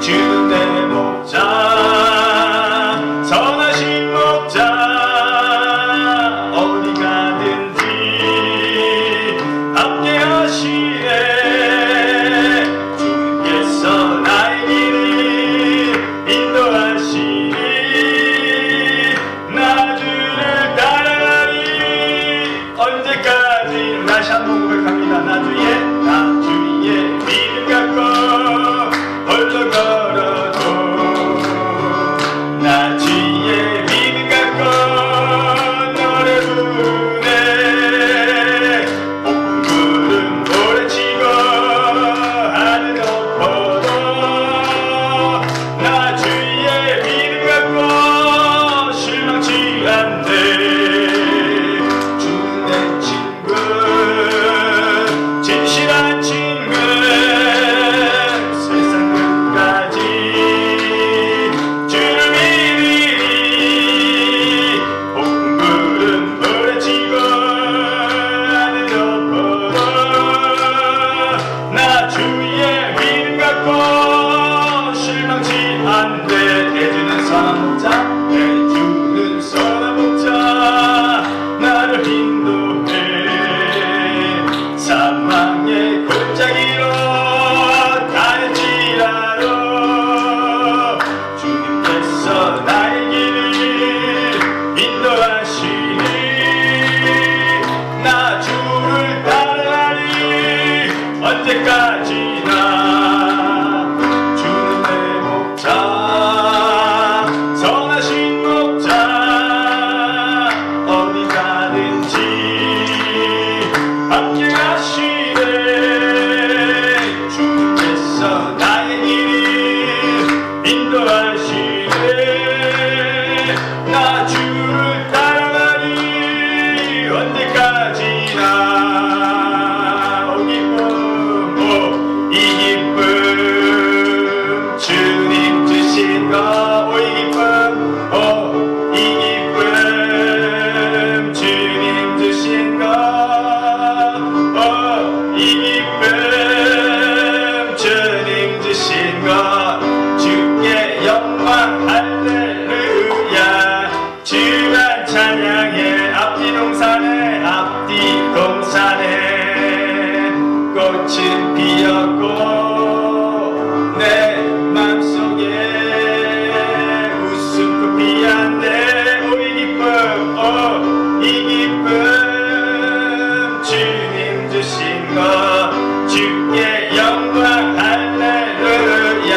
주는 내 목자 선하신 목자 어디 가든지 함께 하시네 주께서 나의 길을 인도하시니 나 주를 따라가리 언제까지 다시 한번 고백합니다. 나 주의 믿음 갖고 홀로 걸어도 나 주의 믿음 갖고 노래 부르네 폭풍 구름 오래치고 하늘 덮어도 나 주의 믿음 갖고 실망치 않네 주는 내 친구 진실한 친구 세상 끝까지 주를 믿으리 폭풍 구름 부딪히고 하늘 덮어도 나 주의 믿음 갖고 실망치 않네 해주는 선한 목자 해주는 선한 목자 나를 인도해 사망의 골짜기로 다닐지라도 주님께서 나의 길을 인도하시니 나 주를 따라가리 언제까지나 주는 내 목자 선하신 목자 어디 가든지 함께 하시네 주께서 나의 길을 인도하시네 나 주를 따라가리 언제까지나 오 기쁨 이 기쁨 주님 주신 거 오 이 기쁨 이 기쁨 주님 주신 거 이 기쁨 주님 주신 것 주께 영광 할렐루야 주만 찬양해 앞뒤 동산에 꽃은 피었고 내 맘속에 웃음꽃 피었네 오 이 기쁨 이 기쁨 주님 주신 것 주께 영광 할렐루야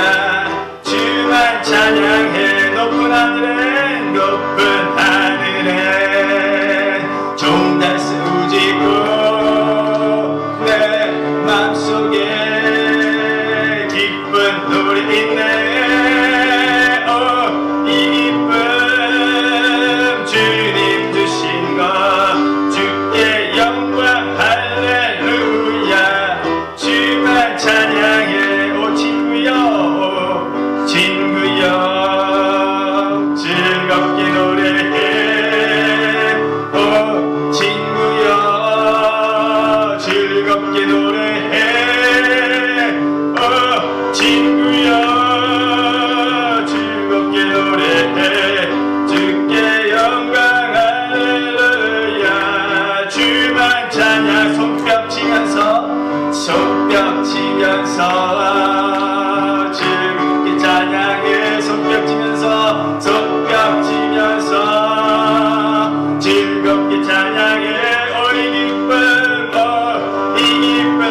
주만 찬양해 높은 하늘에 좋은 달새 우지고 내 맘속에 기쁜 노래 있네 이 기쁨 주님 주신 것 주께 영광 할렐루야 주만 찬양해 오 친구여 즐겁게 노래해 오 친구여 즐겁게 노래해 오 친구여 즐겁게 노래해 주께 영광 할렐루야 주만 찬양 손뼉 치면서 즐겁게 찬양해 손뼉 치면서 즐겁게 찬양해 오 이 기쁨 이 기쁨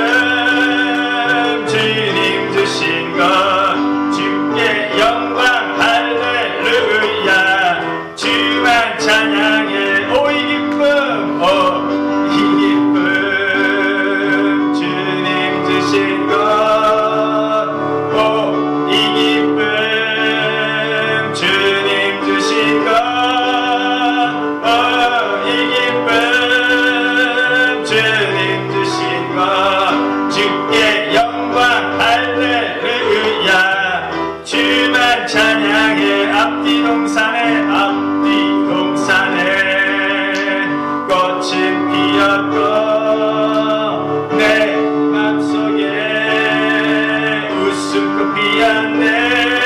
주님 주신 것 주께 영광 할렐루야 주만 찬양해 오 이 기쁨 주님 주신 것 이 기쁨 주님 주신 것 이 기쁨 주님 주신 것 주께 영광 할렐루야 주만 찬양해 앞뒤 동산에 꽃은 피었고 내 맘속에 웃음꽃 피었네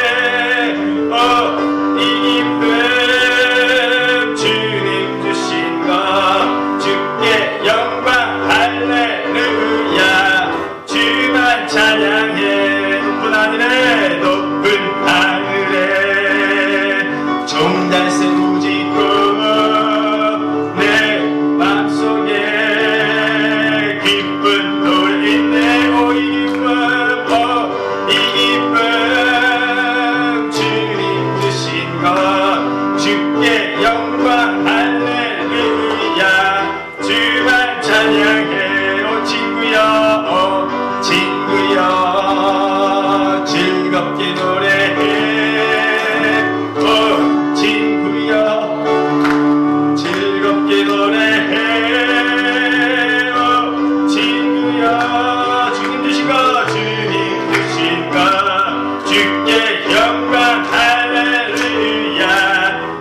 주께 영광 할렐루야.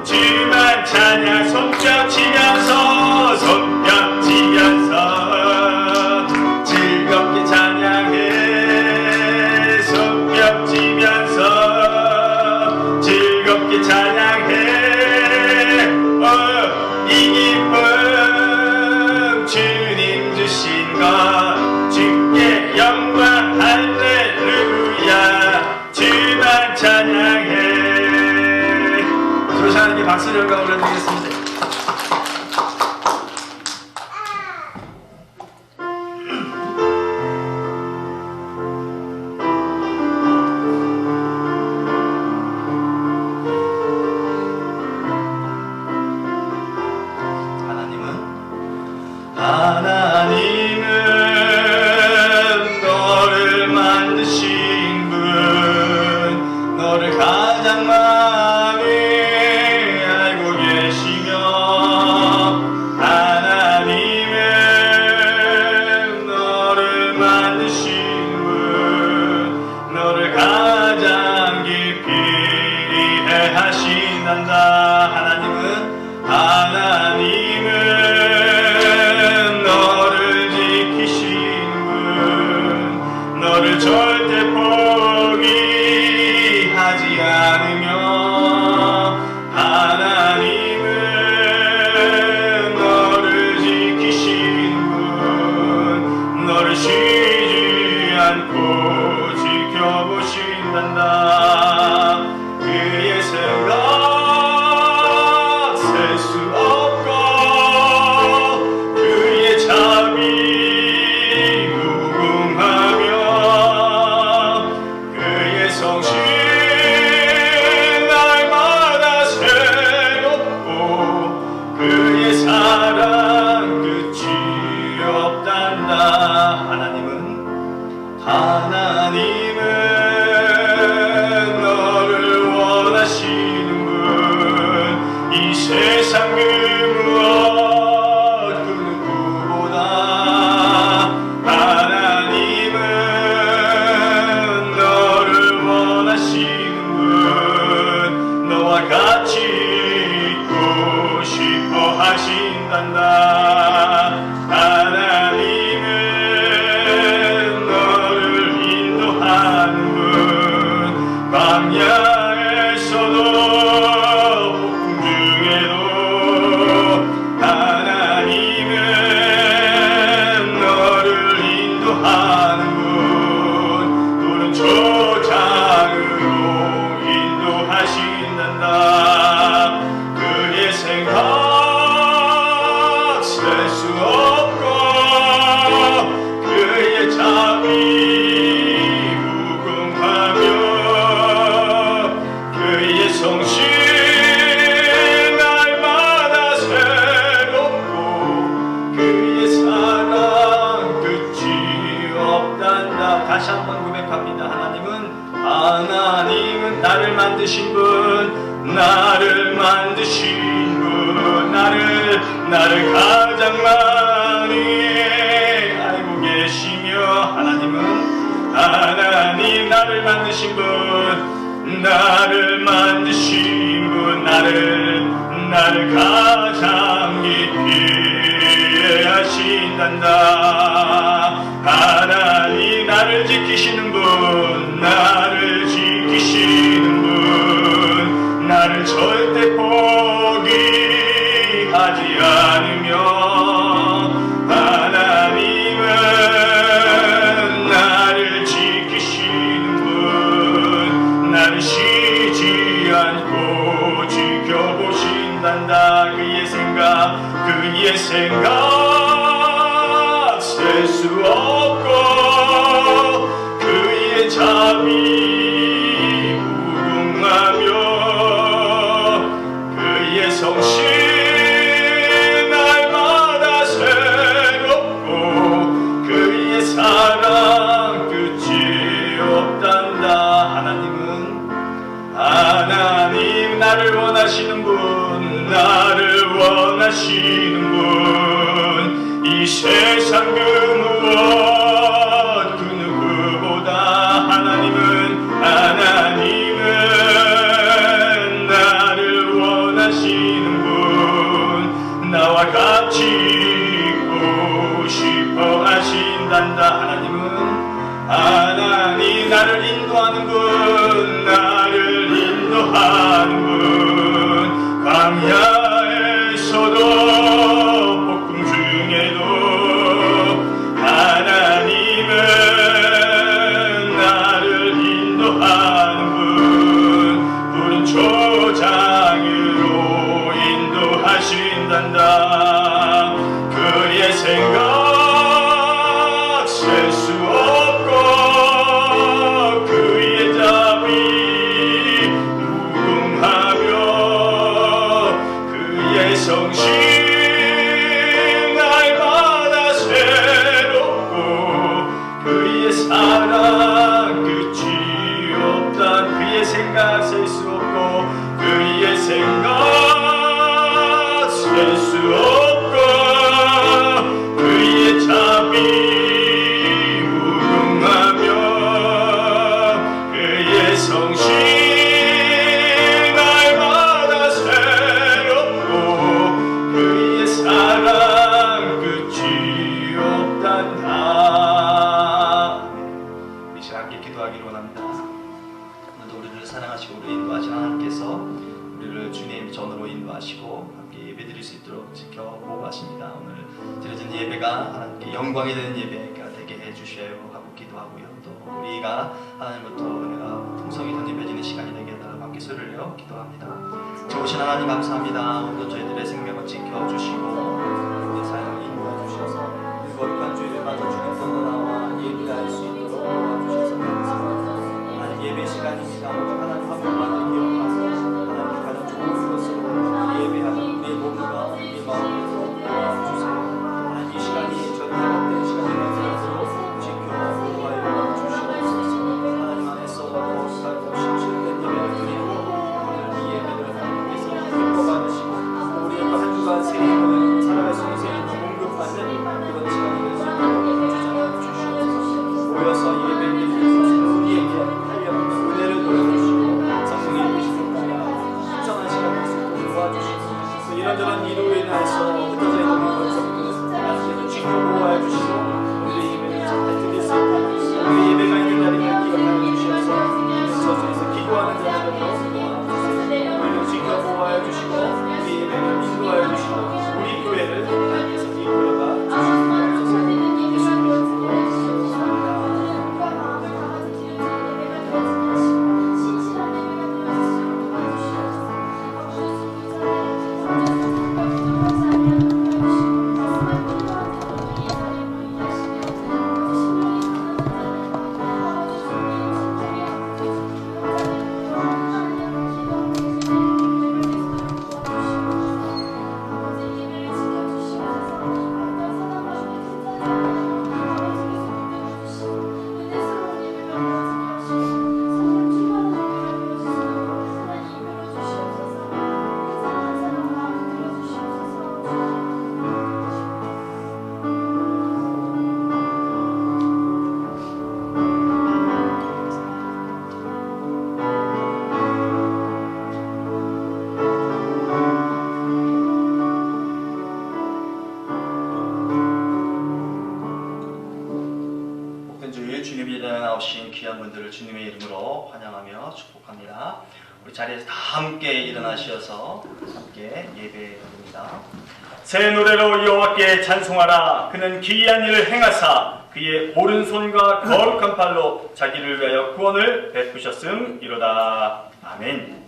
주만 찬양. 손뼉 치면서 즐겁게 찬양해. 손뼉 치면서 즐겁게 찬양해. 이 기쁨 주님 주신 것. 주께 영광 할렐루야. 주만 찬양해. 서로 하나님께 박수를 영광 올려드리겠습니다. 하나님은 너를 만드신 분, 너를 가장 많이 알고 계시며, 하나님은 너를 만드신 분, 너를 가장 깊이 이해하신단다. 하나님은 너를 절대 포기하지 않으며, 하나님은 너를 지키시는 분, 너를 쉬지 않고 지켜보신단다. 그의 생각 셀 수 없고 그의 자비 날마다 새롭고 그의 사랑 끝이 없단다. 하나님은 너를 원하시는 분, 이 세상 그 무엇 그 누구보다 하나님은 너를 원하시는 분, 너와 같이 있고 싶어 하신단다. 하나님은 너를 인도하는 분, 광야에서도 폭풍 중에도 하나님은 너를 인도하는 분, 푸른 초장으로 인도하신단다. 그의 생각 셀 수 없고 그의 자비 무궁하며 그의 성실 날마다 새롭고 그의 사랑 끝이 없단다. 다시 한번 고백합니다. 하나님은 나를 만드신 분, 나를 만드신 분, 나를 가장 많이 알고 계시며, 하나님 나를 만드신 분, 나를 만드신 분, 나를 가장 깊이 이해하신단다. 하나님 나를 지키시는 분, 나를 지키시는 분, 나를 절대 포기하지 않으며, 하나님은 나를 지키시는 분, 나를 쉬지 않고 지켜보신단다. 그의 생각 셀 수 없고 그의 자비 무궁하며 그의 성실 날마다 새롭고 그의 사랑 끝이 없단다. 하나님 나를 원하시는 분, 나를 원하시는 분, 이 세상 그 무엇 그 누구보다 하나님은 인도하는 분, 나를 인도하는 분. 광야에서도 폭풍 중에도 하나님은 나를 인도하는 분. 푸른 초장으로 인도하신단다. 그의 생각 셀 수 없고 그의 답이 무궁하며 그의 성실 날마다 새롭고 그의 사랑 끝이 없단. 그의 생각 셀 수 없고 그의 생각 셀 수 없고 그의 자비 무궁하며 그의 성실 날마다 새롭고 그의 사랑 끝이 없단다. 이 시간 함께 기도하기로 원합니다. 오늘도 우리를 사랑하시고 우리를 인도하신 하나님께서 우리를 주님 전으로 인도하시고 함께 예배드릴 수 있도록 지켜보고하십니다. 오늘 드려진 예배가 하나님께 영광이 되는 예배가 되게 해주셔요 하고 기도하고요. 또 우리가 하나님부터 은혜가 풍성히 덧입혀지는 시간이 되게 해달라고 함께 소리를 내어 기도합니다. 좋으신 하나님 감사합니다. 오늘도 저희들의 생명을 지켜주시고 우리의 삶을 인도해 주셔서 거룩한 주일을 맞아 주님 손으로 나와 예배할 수 있도록 도와주셔서 감사합니다. 하나님 예배 시간입니다. 오직 하나님 한 명만을 기억하고 하나님께 가장 좋은 것으로 예배하는 우리의 몸과 우리의 마음을 도와주세요. 하나님 이 시간이 저희의 복된 시간이 되도록 지켜 보호하여 주시옵소서. 하나님 안에서 거룩하고 신실된 예배를 드리고 오늘 이 예배를 하나님께서 기뻐 받으시고 우리의 한 주간 새해를 살아갈 수 있는 새해를 공급받는 그런 시간이 될 수 있도록 주장해 주시옵소서. 모여서 예배드리면서 우리에게 하려는 은혜를 보여주시고 성령의 계시는 분야 신성한 시간을 될 수 있도록 도와주시고 또 이런저런 일로 인해서 흩어져 있는 것들도 하나님께서 지켜보호해 주시고 우리의 예배를 잘 드릴 수 있고 우리의 예배가 있는 자리를 기억하여 주셔서 저쪽에서 기도하는 자들을 도와주세요. 우리를 지켜보호해 주시고 우리 예배를 인도하여 주시고 우리 교회를 하나님께서 이끌어가 주시옵소서. 예수님의 이름으로 기도합니다. 나오신 귀한 분들을 주님의 이름으로 환영하며 축복합니다. 우리 자리에서 다 함께 일어나셔서 함께 예배드립니다. 새 노래로 여호와께 찬송하라. 그는 기이한 일을 행하사 그의 오른손과 거룩한 팔로 자기를 위하여 구원을 베푸셨음이로다. 아멘.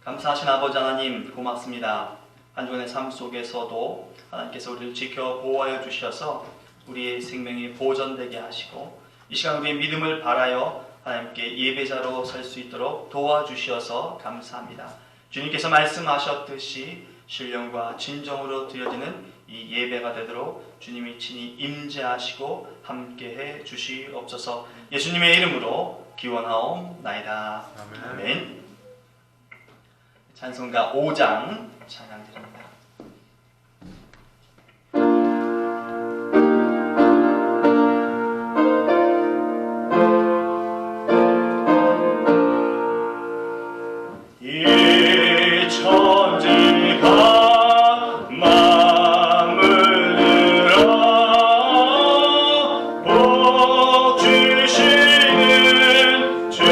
감사하신 아버지 하나님 고맙습니다. 한 주간의 삶 속에서도 하나님께서 우리를 지켜 보호하여 주셔서 우리의 생명이 보존되게 하시고 이 시간 우리의 믿음을 바라여 하나님께 예배자로 설 수 있도록 도와주셔서 감사합니다. 주님께서 말씀하셨듯이 신령과 진정으로 드려지는 이 예배가 되도록 주님이 친히 임재하시고 함께해 주시옵소서. 예수님의 이름으로 기원하옵나이다. 아멘. 찬송가 5장 찬양드립니다. 주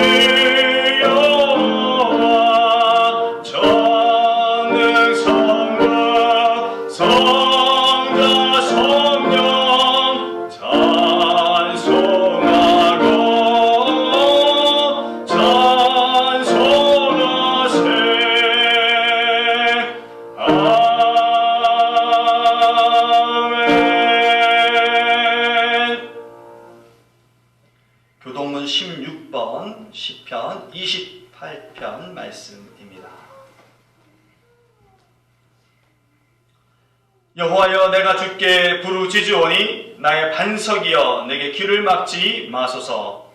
시편 28편 말씀입니다. 여호와여, 내가 주께 부르짖으오니 나의 반석이여, 내게 귀를 막지 마소서.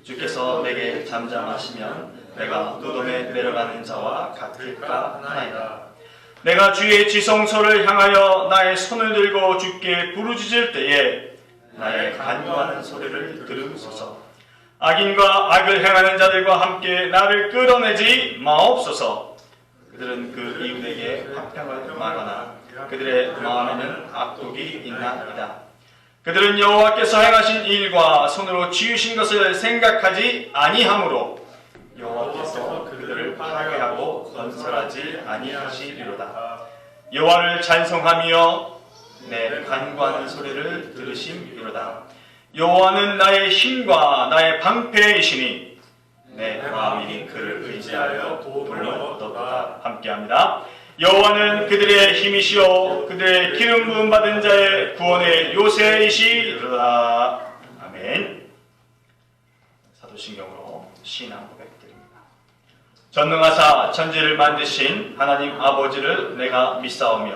주께서 내게 잠잠하시면 내가 무덤에 내려가는 자와 같을까 하나이다. 내가 주의 지성소를 향하여 나의 손을 들고 주께 부르짖을 때에 나의 간구하는 소리를 들으소서. 악인과 악을 행하는 자들과 함께 나를 끌어내지 마옵소서. 그들은 그 이웃에게 화평을 말하나 그들의 마음에는 악독이 있나이다. 그들은 여호와께서 행하신 일과 손으로 지으신 것을 생각하지 아니하므로 여호와께서 그들을 파괴하고 건설하지 아니하시리로다. 여호와를 찬송하며 내 간구하는 소리를 들으심이로다. 여호와는 나의 힘과 나의 방패이시니 내 마음이 그를 의지하여 도움을 얻었다. 함께합니다. 여호와는 그들의 힘이시오, 그들의 기름 부음 받은 자의 구원의 요새이시로다. 아멘. 사도신경으로 신앙 고백드립니다. 전능하사 천지를 만드신 하나님 아버지를 내가 믿사오며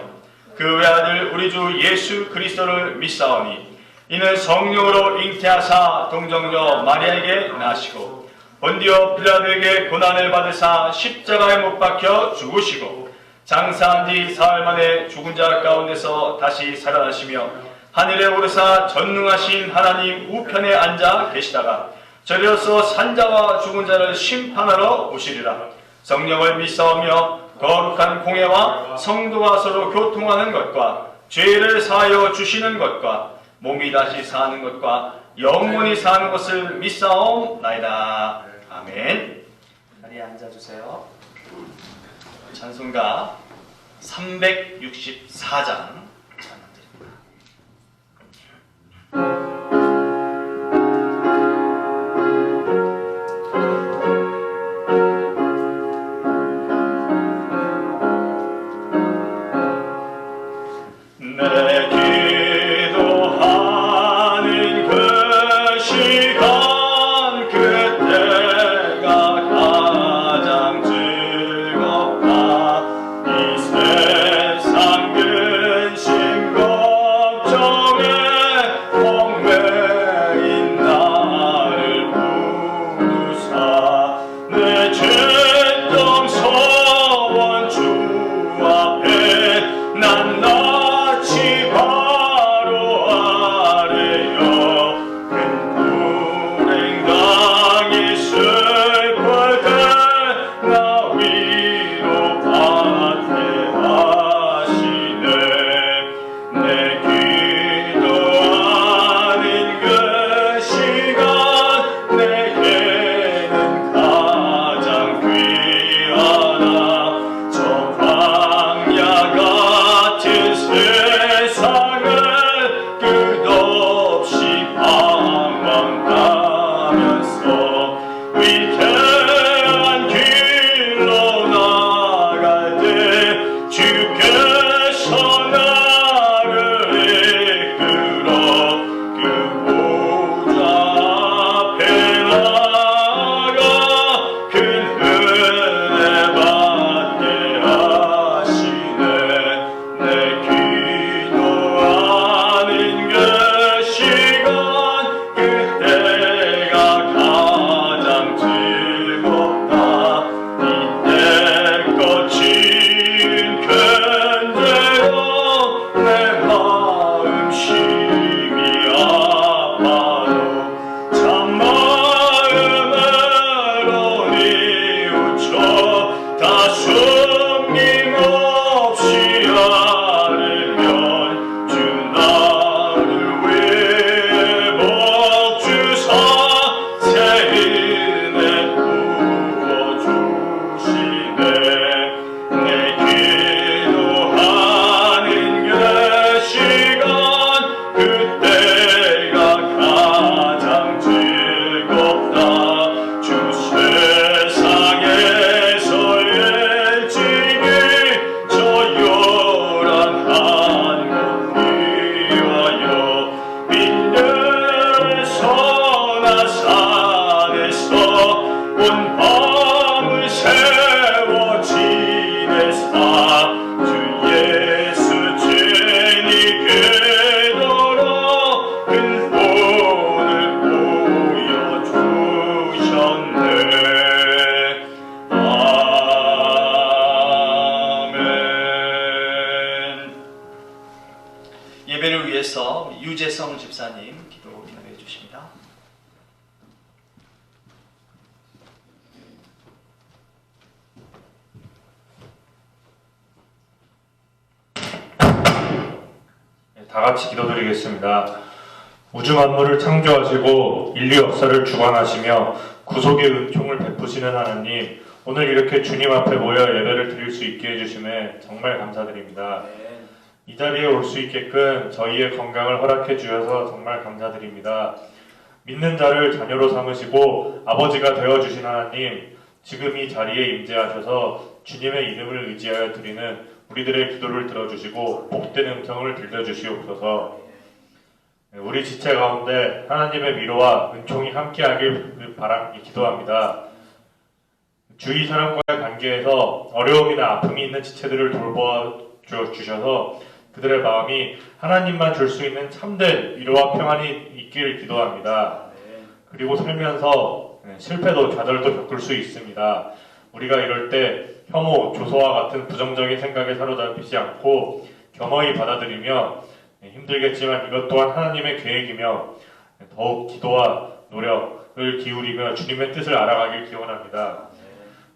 그 외아들 우리 주 예수 그리스도를 믿사오니 이는 성령으로 잉태하사 동정녀 마리아에게 나시고 본디오 빌라도에게 고난을 받으사 십자가에 못 박혀 죽으시고 장사한 지 사흘 만에 죽은 자 가운데서 다시 살아나시며 하늘에 오르사 전능하신 하나님 우편에 앉아 계시다가 저리로서 산자와 죽은 자를 심판하러 오시리라. 성령을 믿사오며 거룩한 공예와 성도가 서로 교통하는 것과 죄를 사하여 주시는 것과 몸이 다시 사는 것과 영원히 사는 것을 믿사옵나이다. 아멘. 자리에 앉아주세요. 찬송가 364장 밤을 새워 지내사 주 예수 죄니 되도록 큰 본을 보여주셨네. 아멘. 예배를 위해서 유재성 집사님 기도 인도해 주십니다. 다 같이 기도드리겠습니다. 우주 만물을 창조하시고 인류 역사를 주관하시며 구속의 은총을 베푸시는 하나님, 오늘 이렇게 주님 앞에 모여 예배를 드릴 수 있게 해주심에 정말 감사드립니다. 이 자리에 올 수 있게끔 저희의 건강을 허락해 주셔서 정말 감사드립니다. 믿는 자를 자녀로 삼으시고 아버지가 되어주신 하나님, 지금 이 자리에 임재하셔서 주님의 이름을 의지하여 드리는 우리들의 기도를 들어주시고 복된 음성을 들려주시옵소서. 우리 지체 가운데 하나님의 위로와 은총이 함께하길 기도합니다. 주위 사람과의 관계에서 어려움이나 아픔이 있는 지체들을 돌보아주셔서 그들의 마음이 하나님만 줄 수 있는 참된 위로와 평안이 있기를 기도합니다. 그리고 살면서 실패도 좌절도 겪을 수 있습니다. 우리가 이럴 때 혐오, 조소와 같은 부정적인 생각에 사로잡히지 않고 겸허히 받아들이며 힘들겠지만 이것 또한 하나님의 계획이며 더욱 기도와 노력을 기울이며 주님의 뜻을 알아가길 기원합니다.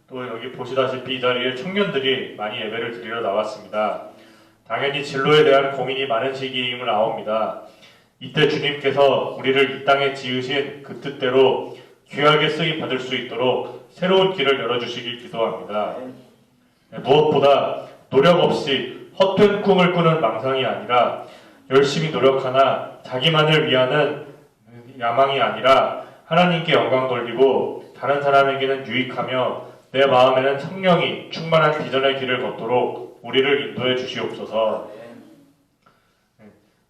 또 여기 보시다시피 이 자리에 청년들이 많이 예배를 드리러 나왔습니다. 당연히 진로에 대한 고민이 많은 시기임을 아옵니다. 이때 주님께서 우리를 이 땅에 지으신 그 뜻대로 귀하게 쓰임 받을 수 있도록 새로운 길을 열어주시길 기도합니다. 무엇보다 노력 없이 헛된 꿈을 꾸는 망상이 아니라 열심히 노력하나 자기만을 위하는 야망이 아니라 하나님께 영광 돌리고 다른 사람에게는 유익하며 내 마음에는 성령이 충만한 비전의 길을 걷도록 우리를 인도해 주시옵소서.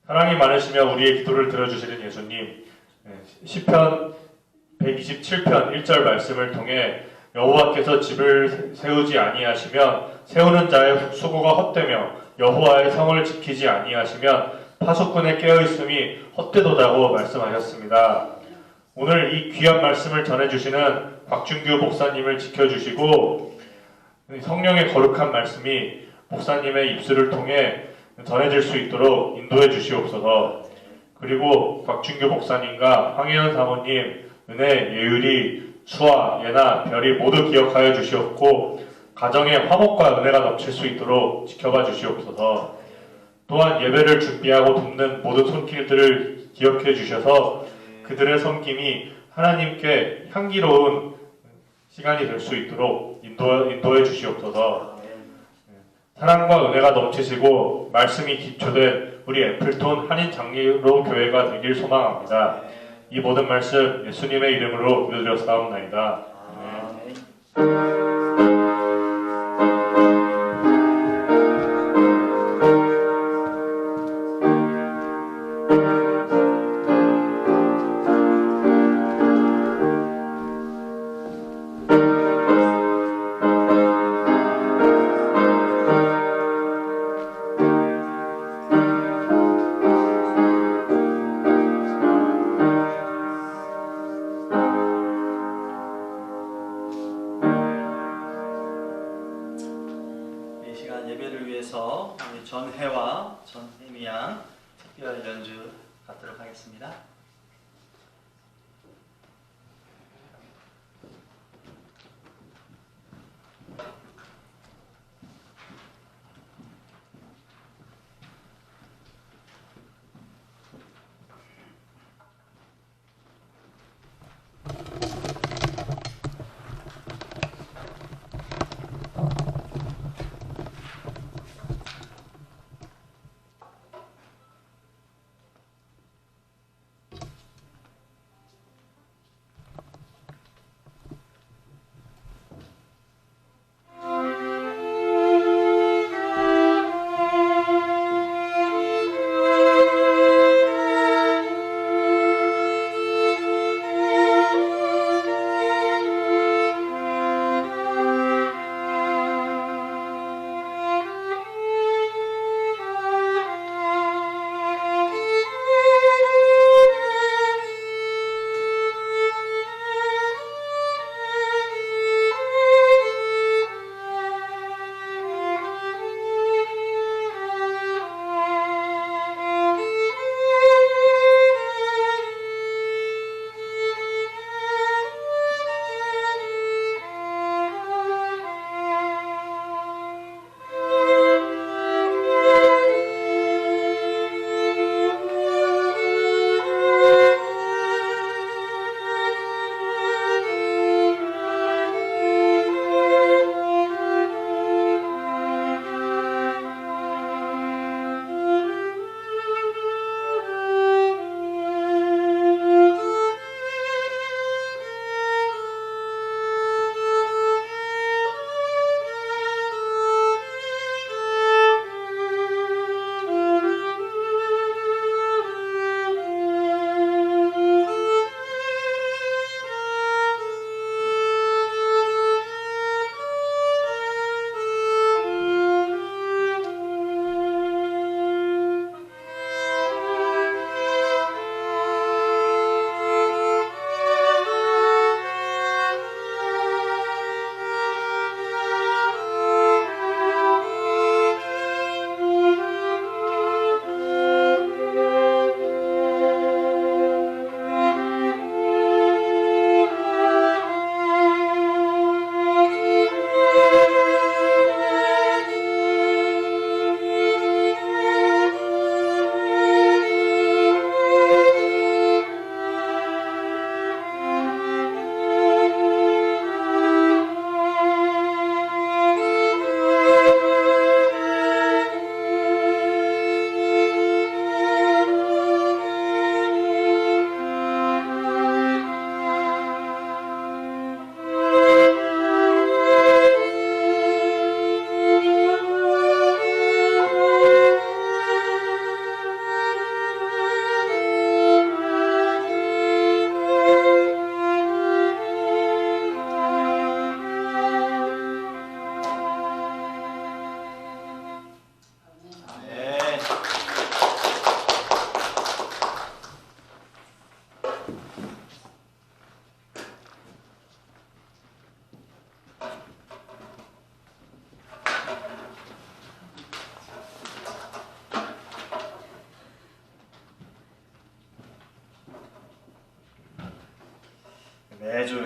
사랑이 많으시며 우리의 기도를 들어주시는 예수님, 시편 127편 1절 말씀을 통해 여호와께서 집을 세우지 아니하시면 세우는 자의 수고가 헛되며 여호와의 성을 지키지 아니하시면 파수꾼의 깨어있음이 헛되도다고 말씀하셨습니다. 오늘 이 귀한 말씀을 전해주시는 곽준규 목사님을 지켜주시고 성령의 거룩한 말씀이 목사님의 입술을 통해 전해질 수 있도록 인도해 주시옵소서. 그리고 곽준규 목사님과 황혜연 사모님 은혜, 예율이, 수아, 예나, 별이 모두 기억하여 주시옵고 가정에 화목과 은혜가 넘칠 수 있도록 지켜봐 주시옵소서. 또한 예배를 준비하고 돕는 모든 손길들을 기억해 주셔서 그들의 섬김이 하나님께 향기로운 시간이 될 수 있도록 인도해 주시옵소서. 사랑과 은혜가 넘치시고 말씀이 기초된 우리 애플톤 한인 장로 교회가 되길 소망합니다. 이 모든 말씀 예수님의 이름으로 기도드렸사옵나이다. 아멘. 예배를 위해서 우리 전혜와 전혜미 양 특별 연주 갖도록 하겠습니다.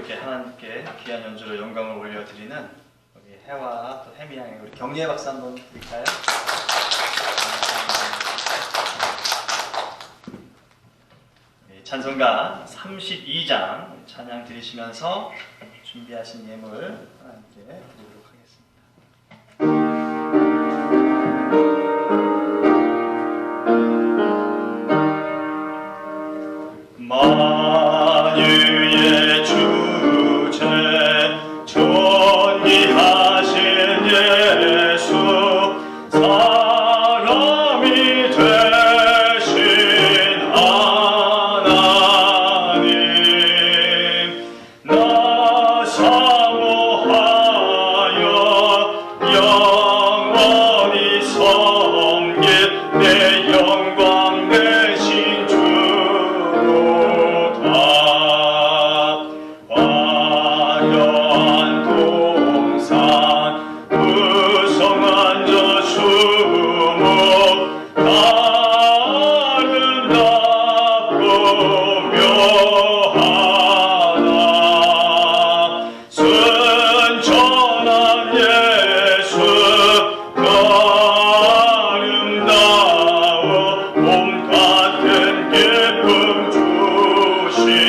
이렇게 하나님께 귀한 연주로 영광을 올려드리는 우리 해와 또 혜미 양의 우리 격려의 박수 한번 드릴까요? 찬송가 32장 찬양 드리시면서 준비하신 예물 하나님께 드리도록 하겠습니다. 만유의 주제 존귀하신 예수 사람이 되신 하나님 나 사모하여 영원히 섬길 내 영광 되신 주로다. 화려한 동산 무성한 저 수목 아름답고 묘하다. 순전한 예수 그 아름다워 몸 같은 기쁨 주시네.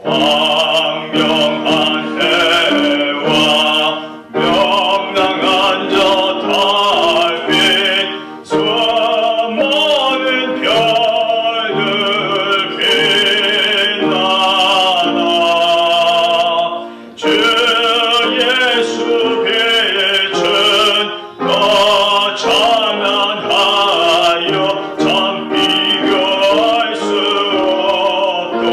광명한 해와 명랑한 저 달빛 수많은 별들 빛나나. 주 예수 빛은 더 찬란하여 참 비교할 수 없도다.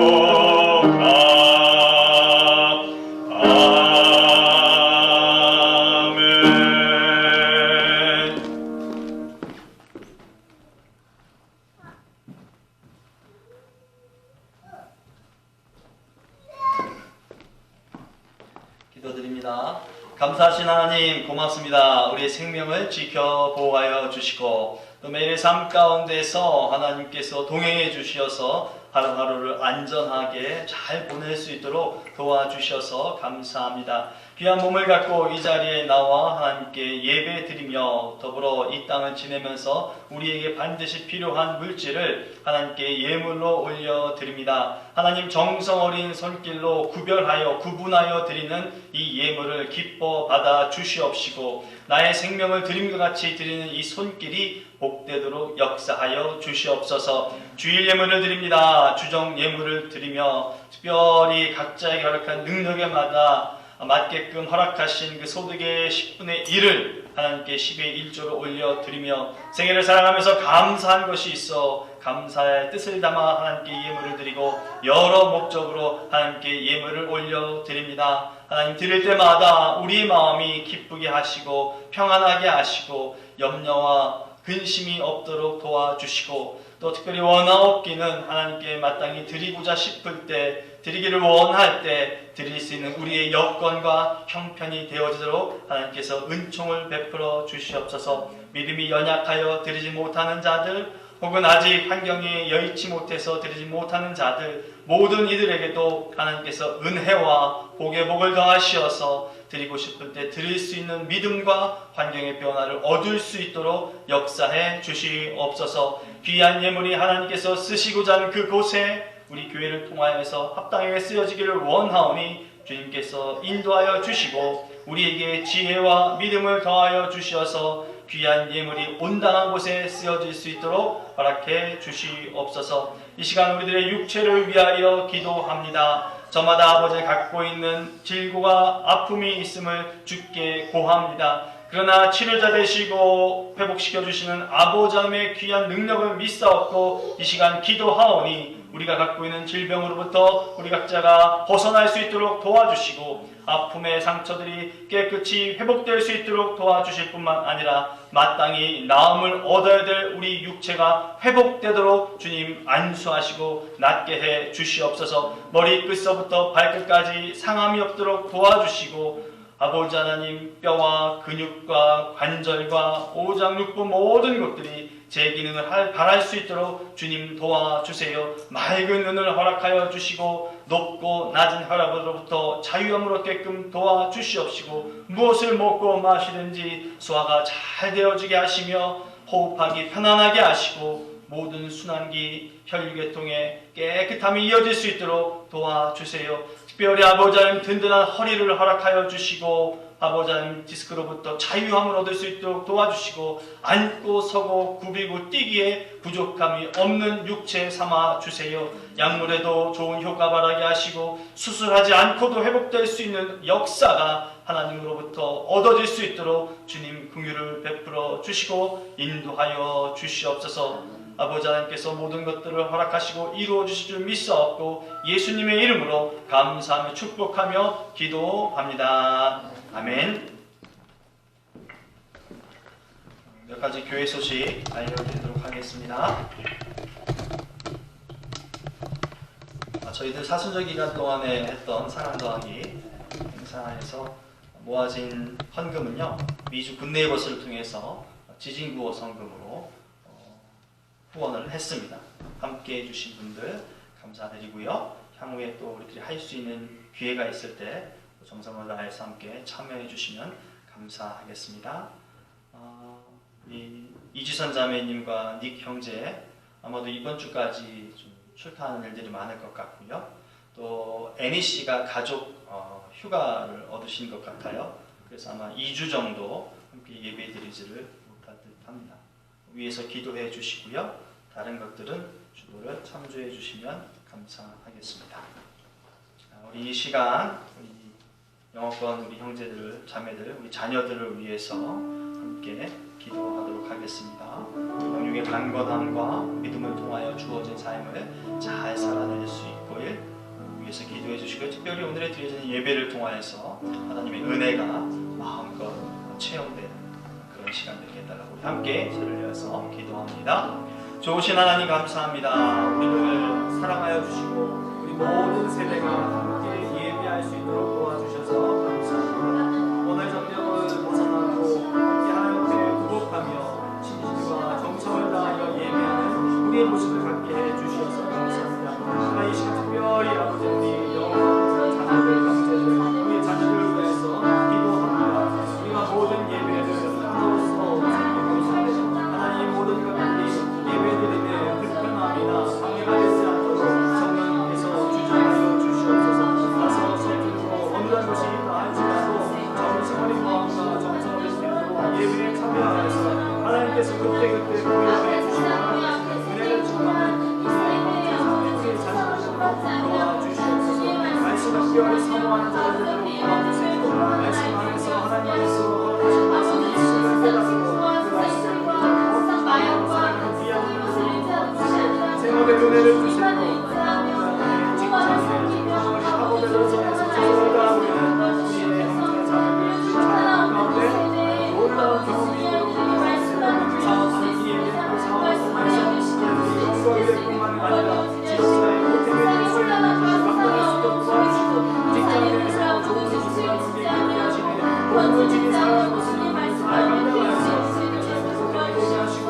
아멘. 기도드립니다. 감사하신 하나님 고맙습니다. 우리의 생명을 지켜 보호하여 주시고 또 매일의 삶 가운데서 하나님께서 동행해 주시어서 하루하루를 안전하게 잘 보낼 수 있도록 도와주셔서 감사합니다. 귀한 몸을 갖고 이 자리에 나와 하나님께 예배 드리며 더불어 이 땅을 지내면서 우리에게 반드시 필요한 물질을 하나님께 예물로 올려드립니다. 하나님 정성 어린 손길로 구분하여 드리는 이 예물을 기뻐 받아 주시옵시고 나의 생명을 드림과 같이 드리는 이 손길이 복되도록 역사하여 주시옵소서. 주일 예물을 드립니다. 주정 예물을 드리며 특별히 각자에게 허락한 능력에마다 맞게끔 허락하신 그 소득의 10분의 1을 하나님께 10의 1조로 올려드리며 생애를 살아가면서 감사한 것이 있어 감사의 뜻을 담아 하나님께 예물을 드리고 여러 목적으로 하나님께 예물을 올려드립니다. 하나님 드릴 때마다 우리 마음이 기쁘게 하시고 평안하게 하시고 염려와 근심이 없도록 도와주시고 또 특별히 원하옵기는 하나님께 마땅히 드리고자 싶을 때 드리기를 원할 때 드릴 수 있는 우리의 여건과 형편이 되어지도록 하나님께서 은총을 베풀어 주시옵소서. 믿음이 연약하여 드리지 못하는 자들 혹은 아직 환경이 여의치 못해서 드리지 못하는 자들 모든 이들에게도 하나님께서 은혜와 복의 복을 더하시어서 드리고 싶을 때 드릴 수 있는 믿음과 환경의 변화를 얻을 수 있도록 역사해 주시옵소서. 귀한 예물이 하나님께서 쓰시고자 하는 그곳에 우리 교회를 통하여서 합당하게 쓰여지기를 원하오니 주님께서 인도하여 주시고 우리에게 지혜와 믿음을 더하여 주시어서 귀한 예물이 온당한 곳에 쓰여질 수 있도록 허락해 주시옵소서. 이 시간 우리들의 육체를 위하여 기도합니다. 저마다 아버지 갖고 있는 질고와 아픔이 있음을 주께 고합니다. 그러나 치료자 되시고 회복시켜 주시는 아버지 하나님의 귀한 능력을 믿사옵고 이 시간 기도하오니 우리가 갖고 있는 질병으로부터 우리 각자가 벗어날 수 있도록 도와주시고 아픔의 상처들이 깨끗이 회복될 수 있도록 도와주실 뿐만 아니라 마땅히 나음을 얻어야 될 우리 육체가 회복되도록 주님 안수하시고 낫게 해 주시옵소서. 머리끝서부터 발끝까지 상함이 없도록 도와주시고 아버지 하나님 뼈와 근육과 관절과 오장육부 모든 것들이 제 기능을 발할 수 있도록 주님 도와주세요. 맑은 눈을 허락하여 주시고 높고 낮은 혈압으로부터 자유함을 얻게끔 도와주시옵시고 무엇을 먹고 마시든지 소화가 잘 되어지게 하시며 호흡하기 편안하게 하시고 모든 순환기 혈류계통에 깨끗함이 이어질 수 있도록 도와주세요. 특별히 아버지 하나님 든든한 허리를 허락하여 주시고 아버지 하나님 디스크로부터 자유함을 얻을 수 있도록 도와주시고 앉고 서고 굽이고 뛰기에 부족함이 없는 육체 삼아 주세요. 약물에도 좋은 효과 발하게 하시고 수술하지 않고도 회복될 수 있는 역사가 하나님으로부터 얻어질 수 있도록 주님 긍휼을 베풀어 주시고 인도하여 주시옵소서. 아버지 하나님께서 모든 것들을 허락하시고 이루어 주실 줄 믿사옵고 예수님의 이름으로 감사하며 축복하며 기도합니다. 아멘. 몇 가지 교회 소식 알려드리도록 하겠습니다. 저희들 사순절 기간 동안에 했던 사랑 더하기 행사에서 모아진 헌금은요, 미주 굿네이버스를 통해서 지진구호 성금으로 후원을 했습니다. 함께 해주신 분들 감사드리고요. 향후에 또 우리들이 할 수 있는 기회가 있을 때 정성을 다해서 함께 참여해 주시면 감사하겠습니다. 우리 이지선 자매님과 닉 형제 아마도 이번 주까지 좀 출타하는 일들이 많을 것 같고요. 또 애니 씨가 가족 휴가를 얻으신 것 같아요. 그래서 아마 2주 정도 함께 예배 드리지를 못할 듯 합니다. 위에서 기도해 주시고요. 다른 것들은 주보를 참조해 주시면 감사하겠습니다. 우리 이 시간 우리 영어권 우리 형제들, 자매들, 우리 자녀들을 위해서 함께 기도하도록 하겠습니다. 영육의 강건함과 믿음을 통하여 주어진 삶을 잘 살아낼 수 있고일 위해서 기도해 주시고, 특별히 오늘의 드려지는 예배를 통하여서 하나님의 은혜가 마음껏 체험되는 그런 시간 되게 해달라고 우리 함께 소리를 내어서 기도합니다. 좋으신 하나님 감사합니다. 우리를 사랑하여 주시고 우리 모든 세대가 함께 예배할 수 있도록 도와주셔서 감사합니다. 오늘 저녁을 벗어나고 함께 하나님께 구복하며 진실과 정성을 다하여 예배하는 우리의 모습을 갖게 해주셔서 감사합니다. 하나님 이 시간 특별히 아버지 우리 영혼 자녀들, 형제들, 우리의 자녀들을 위해서 기도합니다. 우리가 모든 예배를 함으로써 드리고 있는데 하나님 모든 것들이 예배드림에 불편함이나 방해가 되지 않도록 성령님께서 주장하여 주시옵소서. 가서 서툴고 어느한 곳이 있다 할지라도 정성어린 마음과 정성어린 태도로 예배에 참여하여서 하나님께서 그때그때 보여해 주시고 은혜를 충만한 우리의 자녀들로 도와주시옵소서. 말씀을 특별히 사모하는 자들로 도와주시고 말씀 안에서 하나님 안에서 하신 말씀이 있음을 깨닫고 그 말씀을 생업의 은혜를 주시고 직장에 학업에 들어서면서 저희가 하면 우리의 형제 자매들 가운데 놀라운 경험이 있도록 사업하는 예배를 사업하면서 영광의 뿐만 아니라 지역사회 보탬의 일을 감당할 수 있도록 도와주시고 직장에서 좋은 일을 주게 하시는 본을 지닌 사랑하는 것을 감당하여서 보탬이 하시고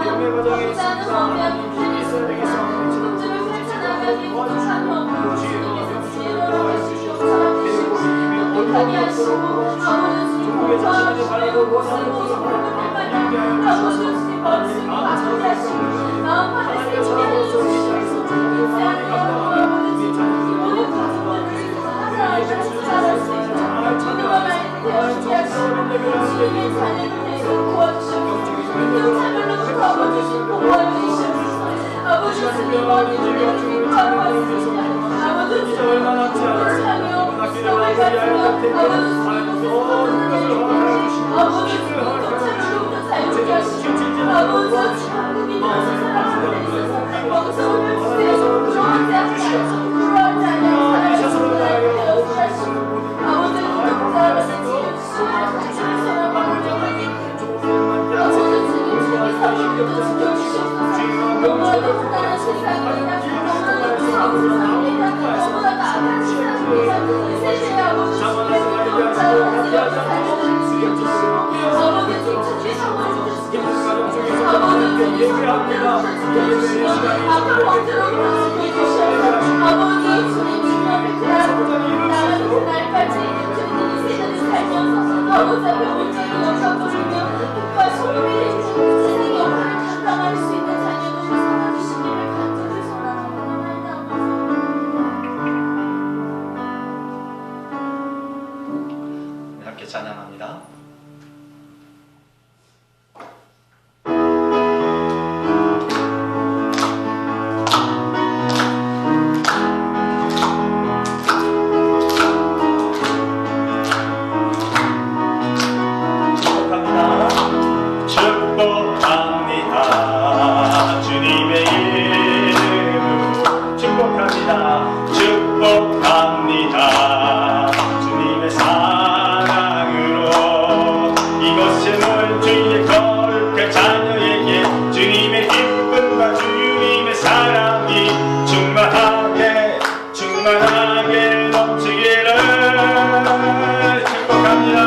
배움의 과정에 있습니다. 하나님이 있어야 되겠습니다. 도와주시고 지혜와 명철을 도와주시옵소서. 배우고 힘이 어려움이 없도록 도와주시고 조국의 자신을 바라고 원하는 것을 하나님 주시옵소서. 하나님의 사랑으로서 이 땅에서 조국의 하나님 감당하는 우리 자녀들을 도와주시고 우리의 예배를 잘 참여하면서 하나님 정성을 예배를 세상에 아버지 예배합니다. 앞으로 번들어 말씀해 주셔서 아버지 주님 주님 앞에 나가는 그날까지 주님 세상을 살면서 아버지 앞에 온전히 영광 돌리며 빛과 소금이 되는 세상의 영광을 감당할 수 있는 자녀들을 삼아주시기를 간절히 소원합니다. 함께 찬양합니다. 축복합니다. 주님의 이름으로 축복합니다. 축복합니다. 주님의 사랑으로 이곳에 모인 주님의 거룩한 자녀에게 주님의 기쁨과 주님의 사랑이 충만하게 넘치기를 축복합니다.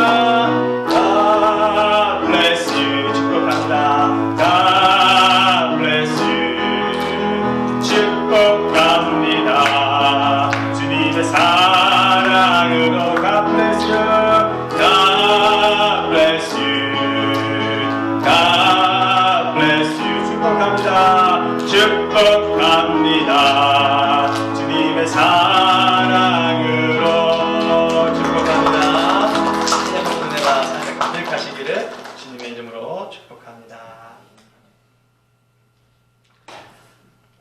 God bless you. 축복합니다. God bless you. 축복합니다. 주님의 사랑으로 God bless you. God bless you. God bless you. 축복합니다. 축복합니다. 주님의 사랑으로 축복합니다. 하나님의 은혜와 사랑을 가득하시기를 주님의 이름으로 축복합니다.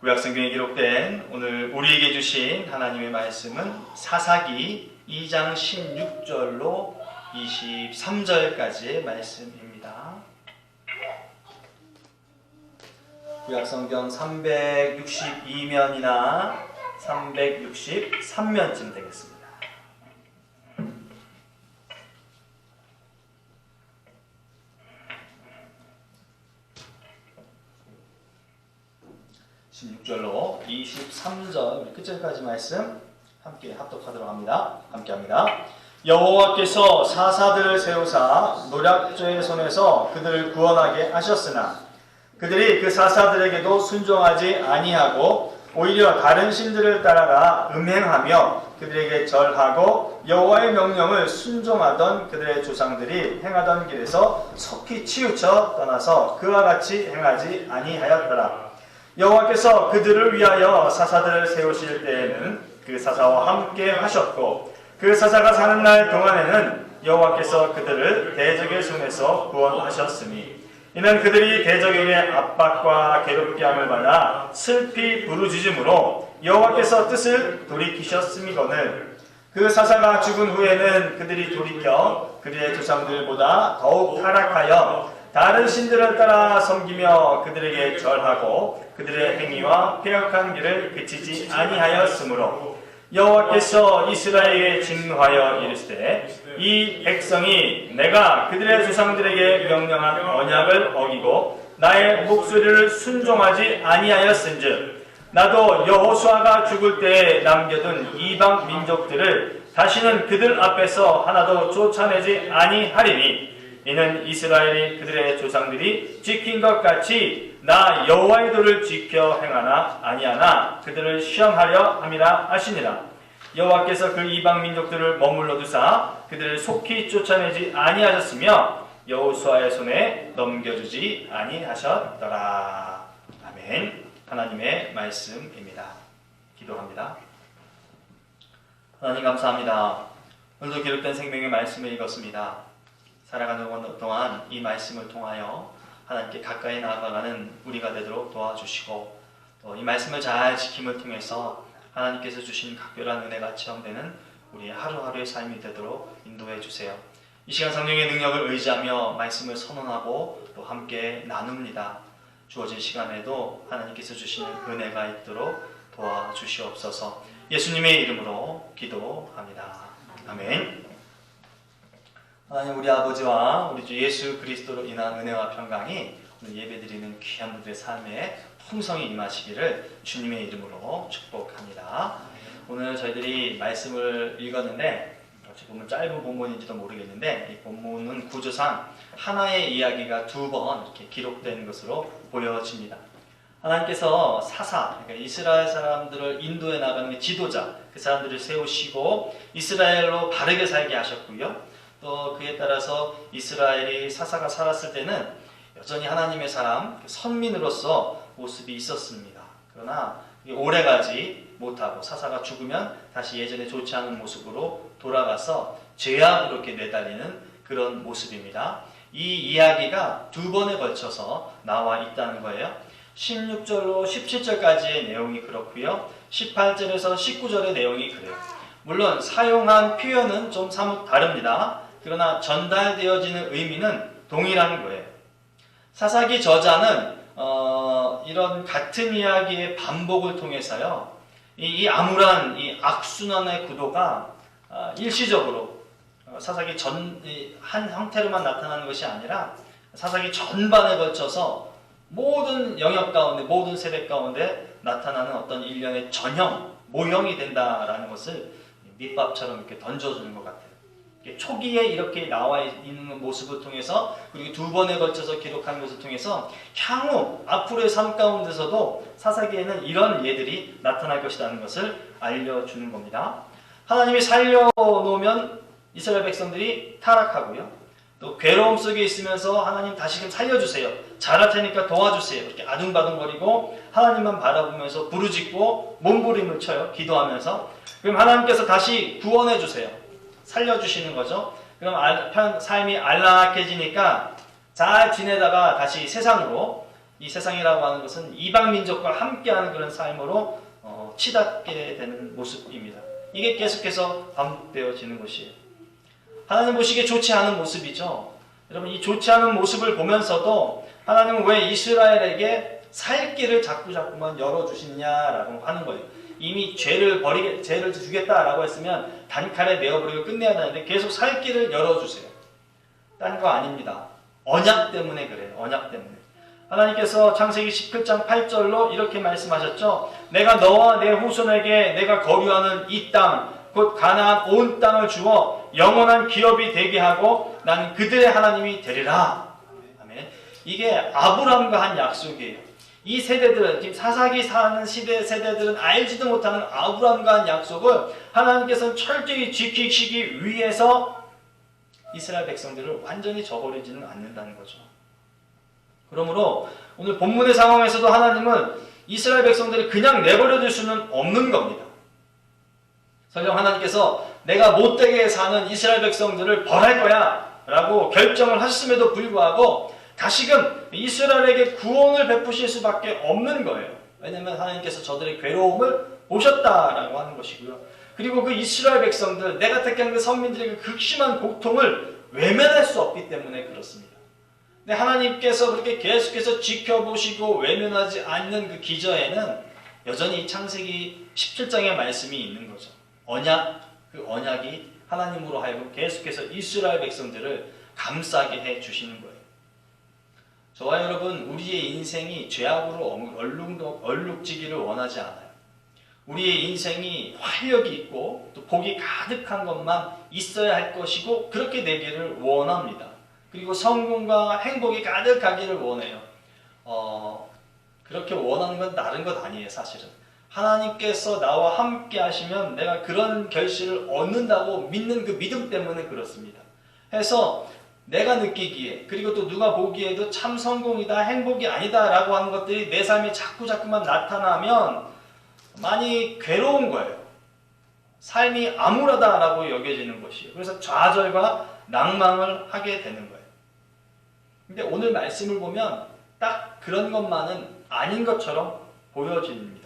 구약성경에 기록된 오늘 우리에게 주신 하나님의 말씀은 사사기 2장 16절로 23절까지의 말씀입니다. 구약성경 362면이나 363면쯤 되겠습니다. (16절로) 23절 끝절까지 말씀 함께 합독하도록 합니다. 함께합니다. 여호와께서 사사들을 세우사 노략자의 손에서 그들을 구원하게 하셨으나 그들이 그 사사들에게도 순종하지 아니하고 오히려 다른 신들을 따라가 음행하며 그들에게 절하고 여호와의 명령을 순종하던 그들의 조상들이 행하던 길에서 속히 치우쳐 떠나서 그와 같이 행하지 아니하였더라. 여호와께서 그들을 위하여 사사들을 세우실 때에는 그 사사와 함께 하셨고 그 사사가 사는 날 동안에는 여호와께서 그들을 대적의 손에서 구원하셨으니 이는 그들이 대적에게 압박과 괴롭게 함을 받아 슬피 부르짖음으로 여호와께서 뜻을 돌이키셨음이거늘 그 사사가 죽은 후에는 그들이 돌이켜 그들의 조상들보다 더욱 타락하여 다른 신들을 따라 섬기며 그들에게 절하고 그들의 행위와 패역한 길을 그치지 아니하였으므로 여호와께서 이스라엘에게 진노하여 이르시되 이 백성이 내가 그들의 조상들에게 명령한 언약을 어기고 나의 목소리를 순종하지 아니하였은즉 나도 여호수아가 죽을 때에 남겨둔 이방 민족들을 다시는 그들 앞에서 하나도 쫓아내지 아니하리니 이는 이스라엘이 그들의 조상들이 지킨 것 같이 나 여호와의 도를 지켜 행하나 아니하나 그들을 시험하려 함이라 하시니라. 여호와께서 그 이방 민족들을 머물러 두사 그들을 속히 쫓아내지 아니하셨으며 여호수아의 손에 넘겨주지 아니하셨더라. 아멘. 하나님의 말씀입니다. 기도합니다. 하나님 감사합니다. 오늘도 기록된 생명의 말씀을 읽었습니다. 살아가는 동안 이 말씀을 통하여 하나님께 가까이 나아가는 우리가 되도록 도와주시고 또 이 말씀을 잘 지킴을 통해서 하나님께서 주신 각별한 은혜가 체험되는 우리의 하루하루의 삶이 되도록 인도해 주세요. 이 시간 성령의 능력을 의지하며 말씀을 선언하고 또 함께 나눕니다. 주어진 시간에도 하나님께서 주시는 은혜가 있도록 도와주시옵소서. 예수님의 이름으로 기도합니다. 아멘. 하나님 우리 아버지와 우리 주 예수 그리스도로 인한 은혜와 평강이 오늘 예배드리는 귀한 분들의 삶에 풍성히 임하시기를 주님의 이름으로 축복합니다. 오늘 저희들이 말씀을 읽었는데 어찌 보면 짧은 본문인지도 모르겠는데 이 본문은 구조상 하나의 이야기가 두 번 이렇게 기록된 것으로 보여집니다. 하나님께서 사사, 그러니까 이스라엘 사람들을 인도해 나가는 지도자, 그 사람들을 세우시고 이스라엘로 바르게 살게 하셨고요. 또 그에 따라서 이스라엘이 사사가 살았을 때는 여전히 하나님의 사람, 선민으로서 모습이 있었습니다. 그러나 오래가지 못하고 사사가 죽으면 다시 예전에 좋지 않은 모습으로 돌아가서 죄악으로 이렇게 내달리는 그런 모습입니다. 이 이야기가 두 번에 걸쳐서 나와 있다는 거예요. 16절로 17절까지의 내용이 그렇고요. 18절에서 19절의 내용이 그래요. 물론 사용한 표현은 좀 사뭇 다릅니다. 그러나 전달되어지는 의미는 동일한 거예요. 사사기 저자는 이런 같은 이야기의 반복을 통해서요, 이 암울한 이 악순환의 구도가 일시적으로 사사기 한 형태로만 나타나는 것이 아니라 사사기 전반에 걸쳐서 모든 영역 가운데, 모든 세대 가운데 나타나는 어떤 일련의 전형, 모형이 된다라는 것을 밑밥처럼 이렇게 던져주는 것 같아요. 초기에 이렇게 나와 있는 모습을 통해서, 그리고 두 번에 걸쳐서 기록한 것을 통해서 향후 앞으로의 삶 가운데서도 사사기에는 이런 예들이 나타날 것이라는 것을 알려주는 겁니다. 하나님이 살려놓으면 이스라엘 백성들이 타락하고요. 또 괴로움 속에 있으면서 하나님 다시금 살려주세요, 잘할 테니까 도와주세요, 이렇게 아둥바둥거리고 하나님만 바라보면서 부르짖고 몸부림을 쳐요. 기도하면서. 그럼 하나님께서 다시 구원해 주세요, 살려주시는 거죠. 그럼 삶이 안락해지니까 잘 지내다가 다시 세상으로, 이 세상이라고 하는 것은 이방 민족과 함께하는 그런 삶으로 치닫게 되는 모습입니다. 이게 계속해서 반복되어지는 것이에요. 하나님 보시기에 좋지 않은 모습이죠. 여러분, 이 좋지 않은 모습을 보면서도 하나님은 왜 이스라엘에게 살 길을 자꾸만 열어주시냐라고 하는 거예요. 이미 죄를 주겠다라고 했으면 단칼에 내어버리고 끝내야 되는데 계속 살 길을 열어주세요. 딴 거 아닙니다. 언약 때문에 그래요. 언약 때문에. 하나님께서 창세기 17장 8절로 이렇게 말씀하셨죠. 내가 너와 내 후손에게 내가 거류하는 이 땅, 곧 가나안 온 땅을 주어 영원한 기업이 되게 하고 나는 그들의 하나님이 되리라. 아멘. 이게 아브라함과 한 약속이에요. 이 세대들은, 지금 사사기 사는 시대 세대들은 알지도 못하는 아브라함과 한 약속을 하나님께서는 철저히 지키시기 위해서 이스라엘 백성들을 완전히 저버리지는 않는다는 거죠. 그러므로 오늘 본문의 상황에서도 하나님은 이스라엘 백성들을 그냥 내버려둘 수는 없는 겁니다. 설령 하나님께서 내가 못되게 사는 이스라엘 백성들을 벌할 거야 라고 결정을 하셨음에도 불구하고 다시금 이스라엘에게 구원을 베푸실 수밖에 없는 거예요. 왜냐하면 하나님께서 저들의 괴로움을 보셨다라고 하는 것이고요. 그리고 그 이스라엘 백성들, 내가 택한 그 선민들의 그 극심한 고통을 외면할 수 없기 때문에 그렇습니다. 근데 하나님께서 그렇게 계속해서 지켜보시고 외면하지 않는 그 기저에는 여전히 창세기 17장의 말씀이 있는 거죠. 그 언약이 하나님으로 하여금 계속해서 이스라엘 백성들을 감싸게 해 주시는 거예요. 저와 여러분, 우리의 인생이 죄악으로 얼룩지기를 원하지 않아요. 우리의 인생이 활력이 있고 또 복이 가득한 것만 있어야 할 것이고 그렇게 되기를 원합니다. 그리고 성공과 행복이 가득하기를 원해요. 그렇게 원하는 건 다른 것 아니에요, 사실은. 하나님께서 나와 함께 하시면 내가 그런 결실을 얻는다고 믿는 그 믿음 때문에 그렇습니다. 해서 내가 느끼기에, 그리고 또 누가 보기에도 참 성공이다, 행복이 아니다 라고 하는 것들이 내 삶에 자꾸만 나타나면 많이 괴로운 거예요. 삶이 암울하다라고 여겨지는 것이에요. 그래서 좌절과 낭망을 하게 되는 거예요. 근데 오늘 말씀을 보면 딱 그런 것만은 아닌 것처럼 보여집니다.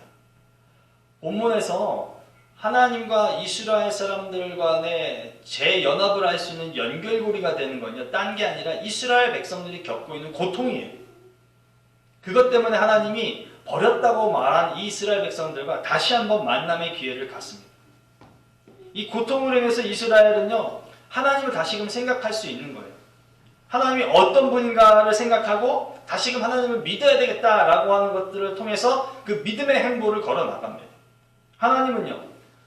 본문에서 하나님과 이스라엘 사람들 간에 재연합을 할 수 있는 연결고리가 되는 건요, 딴 게 아니라 이스라엘 백성들이 겪고 있는 고통이에요. 그것 때문에 하나님이 버렸다고 말한 이 이스라엘 백성들과 다시 한번 만남의 기회를 갖습니다. 이 고통으로 인해서 이스라엘은요, 하나님을 다시금 생각할 수 있는 거예요. 하나님이 어떤 분인가를 생각하고 다시금 하나님을 믿어야 되겠다라고 하는 것들을 통해서 그 믿음의 행보를 걸어 나갑니다. 하나님은요,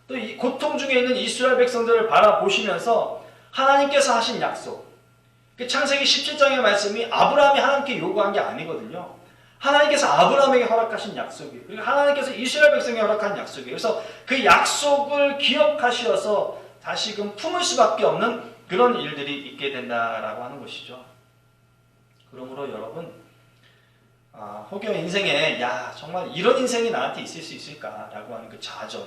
또 이 고통 중에 있는 이스라엘 백성들을 바라보시면서 하나님께서 하신 약속, 그 창세기 17장의 말씀이 아브라함이 하나님께 요구한 게 아니거든요. 하나님께서 아브라함에게 허락하신 약속이에요. 그리고 하나님께서 이스라엘 백성에게 허락한 약속이에요. 그래서 그 약속을 기억하셔서 다시금 품을 수밖에 없는 그런 일들이 있게 된다라고 하는 것이죠. 그러므로 여러분, 혹여 인생에 야 정말 이런 인생이 나한테 있을 수 있을까라고 하는 그 좌절,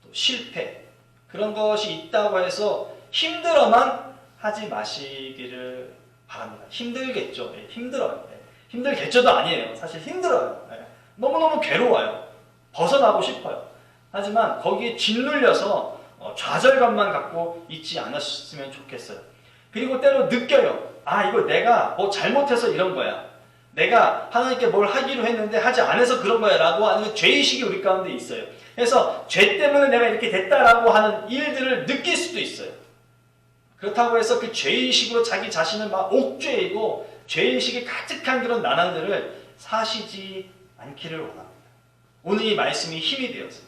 또 실패, 그런 것이 있다고 해서 힘들어만 하지 마시기를 바랍니다. 힘들겠죠. 예, 힘들어요. 예, 힘들겠죠도 아니에요. 사실 힘들어요. 예, 너무너무 괴로워요. 벗어나고 싶어요. 하지만 거기에 짓눌려서 좌절감만 갖고 있지 않았으면 좋겠어요. 그리고 때로 느껴요. 이거 내가 뭐 잘못해서 이런 거야. 내가 하나님께 뭘 하기로 했는데 하지 않아서 그런 거야 라고 하는 죄의식이 우리 가운데 있어요. 그래서 죄 때문에 내가 이렇게 됐다라고 하는 일들을 느낄 수도 있어요. 그렇다고 해서 그 죄의식으로 자기 자신을 막 옥죄이고 죄의식이 가득한 그런 나날들을 사시지 않기를 원합니다. 오늘 이 말씀이 힘이 되어서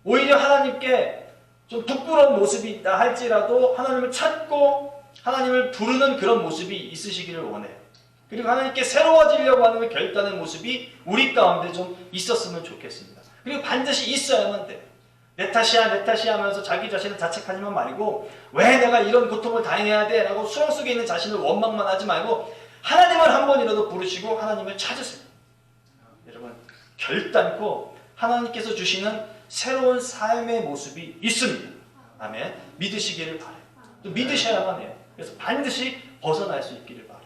오히려 하나님께 좀 부끄러운 모습이 있다 할지라도 하나님을 찾고 하나님을 부르는 그런 모습이 있으시기를 원해요. 그리고 하나님께 새로워지려고 하는 결단의 모습이 우리 가운데 좀 있었으면 좋겠습니다. 그리고 반드시 있어야만 돼요. 내 탓이야 내 탓이야 하면서 자기 자신을 자책하지만 말고 왜 내가 이런 고통을 당해야 돼? 라고 수렁 속에 있는 자신을 원망만 하지 말고 하나님을 한 번이라도 부르시고 하나님을 찾으세요. 여러분, 결단코 하나님께서 주시는 새로운 삶의 모습이 있습니다. 아멘. 믿으시기를 바라요. 또 믿으셔야만 해요. 그래서 반드시 벗어날 수 있기를 바라요.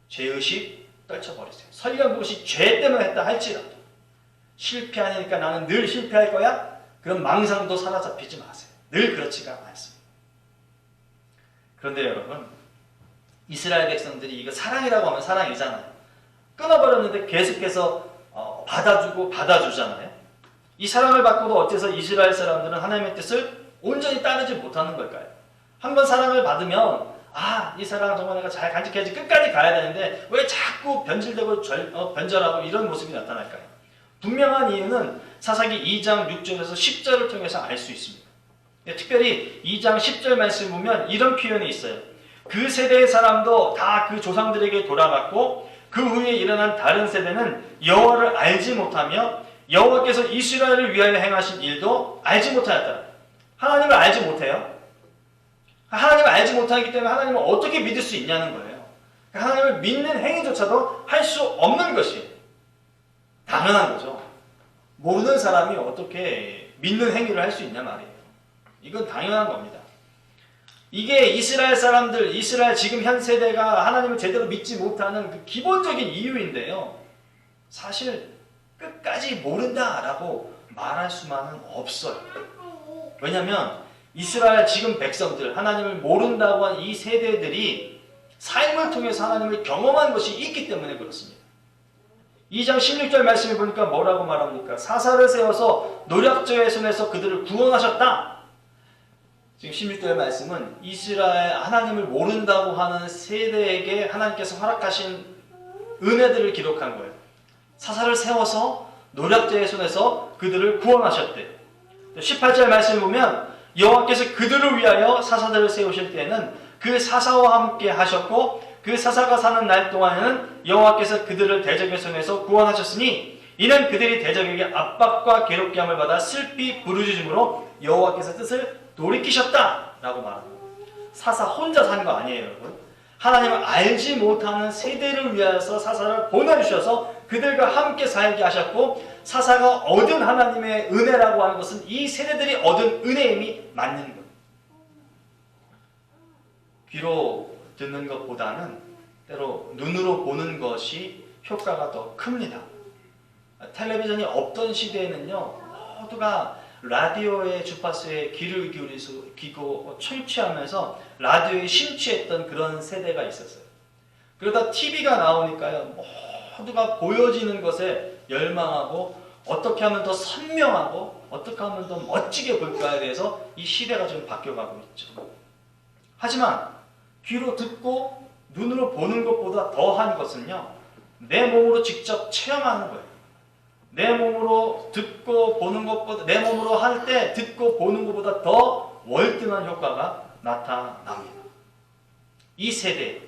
죄의식 떨쳐버리세요. 설령 그것이 죄 때문에 했다 할지라도 실패하니까 나는 늘 실패할 거야? 그런 망상도 사로잡히지 마세요. 늘 그렇지가 않습니다. 그런데 여러분, 이스라엘 백성들이 이거 사랑이라고 하면 사랑이잖아요. 끊어버렸는데 계속해서 받아주잖아요. 이 사랑을 받고도 어째서 이스라엘 사람들은 하나님의 뜻을 온전히 따르지 못하는 걸까요? 한번 사랑을 받으면 이 사랑 정말 내가 잘 간직해야지 끝까지 가야 되는데 왜 자꾸 변질되고 변절하고 이런 모습이 나타날까요? 분명한 이유는 사사기 2장 6절에서 10절을 통해서 알 수 있습니다. 특별히 2장 10절 말씀 보면 이런 표현이 있어요. 그 세대의 사람도 다 그 조상들에게 돌아갔고 그 후에 일어난 다른 세대는 여호와를 알지 못하며 여호와께서 이스라엘을 위하여 행하신 일도 알지 못하였다. 하나님을 알지 못해요. 하나님을 알지 못하기 때문에 하나님을 어떻게 믿을 수 있냐는 거예요. 하나님을 믿는 행위조차도 할 수 없는 것이 당연한 거죠. 모르는 사람이 어떻게 믿는 행위를 할 수 있냐 말이에요. 이건 당연한 겁니다. 이게 이스라엘 사람들, 이스라엘 지금 현 세대가 하나님을 제대로 믿지 못하는 그 기본적인 이유인데요. 사실 끝까지 모른다라고 말할 수만은 없어요. 왜냐하면 이스라엘 지금 백성들, 하나님을 모른다고 한 이 세대들이 삶을 통해서 하나님을 경험한 것이 있기 때문에 그렇습니다. 2장 16절 말씀을 보니까 뭐라고 말합니까? 사사를 세워서 노략자의 손에서 그들을 구원하셨다. 지금 16절 말씀은 이스라엘 하나님을 모른다고 하는 세대에게 하나님께서 허락하신 은혜들을 기록한 거예요. 사사를 세워서 노략자의 손에서 그들을 구원하셨대요. 18절 말씀을 보면 여호와께서 그들을 위하여 사사들을 세우실 때에는 그 사사와 함께 하셨고 그 사사가 사는 날 동안에는 여호와께서 그들을 대적의 손에서 구원하셨으니 이는 그들이 대적에게 압박과 괴롭게 함을 받아 슬피 부르짖음으로 여호와께서 뜻을 돌이키셨다라고 말합니다. 사사 혼자 산 거 아니에요, 여러분. 하나님을 알지 못하는 세대를 위해서 사사를 보내주셔서 그들과 함께 살게 하셨고 사사가 얻은 하나님의 은혜라고 하는 것은 이 세대들이 얻은 은혜임이 맞는 거예요. 귀로 듣는 것보다는 때로 눈으로 보는 것이 효과가 더 큽니다. 텔레비전이 없던 시대에는요, 모두가 라디오의 주파수에 귀를 기울이고 청취하면서 라디오에 심취했던 그런 세대가 있었어요. 그러다 TV가 나오니까요, 모두가 보여지는 것에 열망하고 어떻게 하면 더 선명하고 어떻게 하면 더 멋지게 볼까에 대해서 이 시대가 좀 바뀌어가고 있죠. 하지만 귀로 듣고 눈으로 보는 것보다 더한 것은요, 내 몸으로 직접 체험하는 거예요. 내 몸으로 듣고 보는 것보다, 내 몸으로 할 때 듣고 보는 것보다 더 월등한 효과가 나타납니다. 이 세대,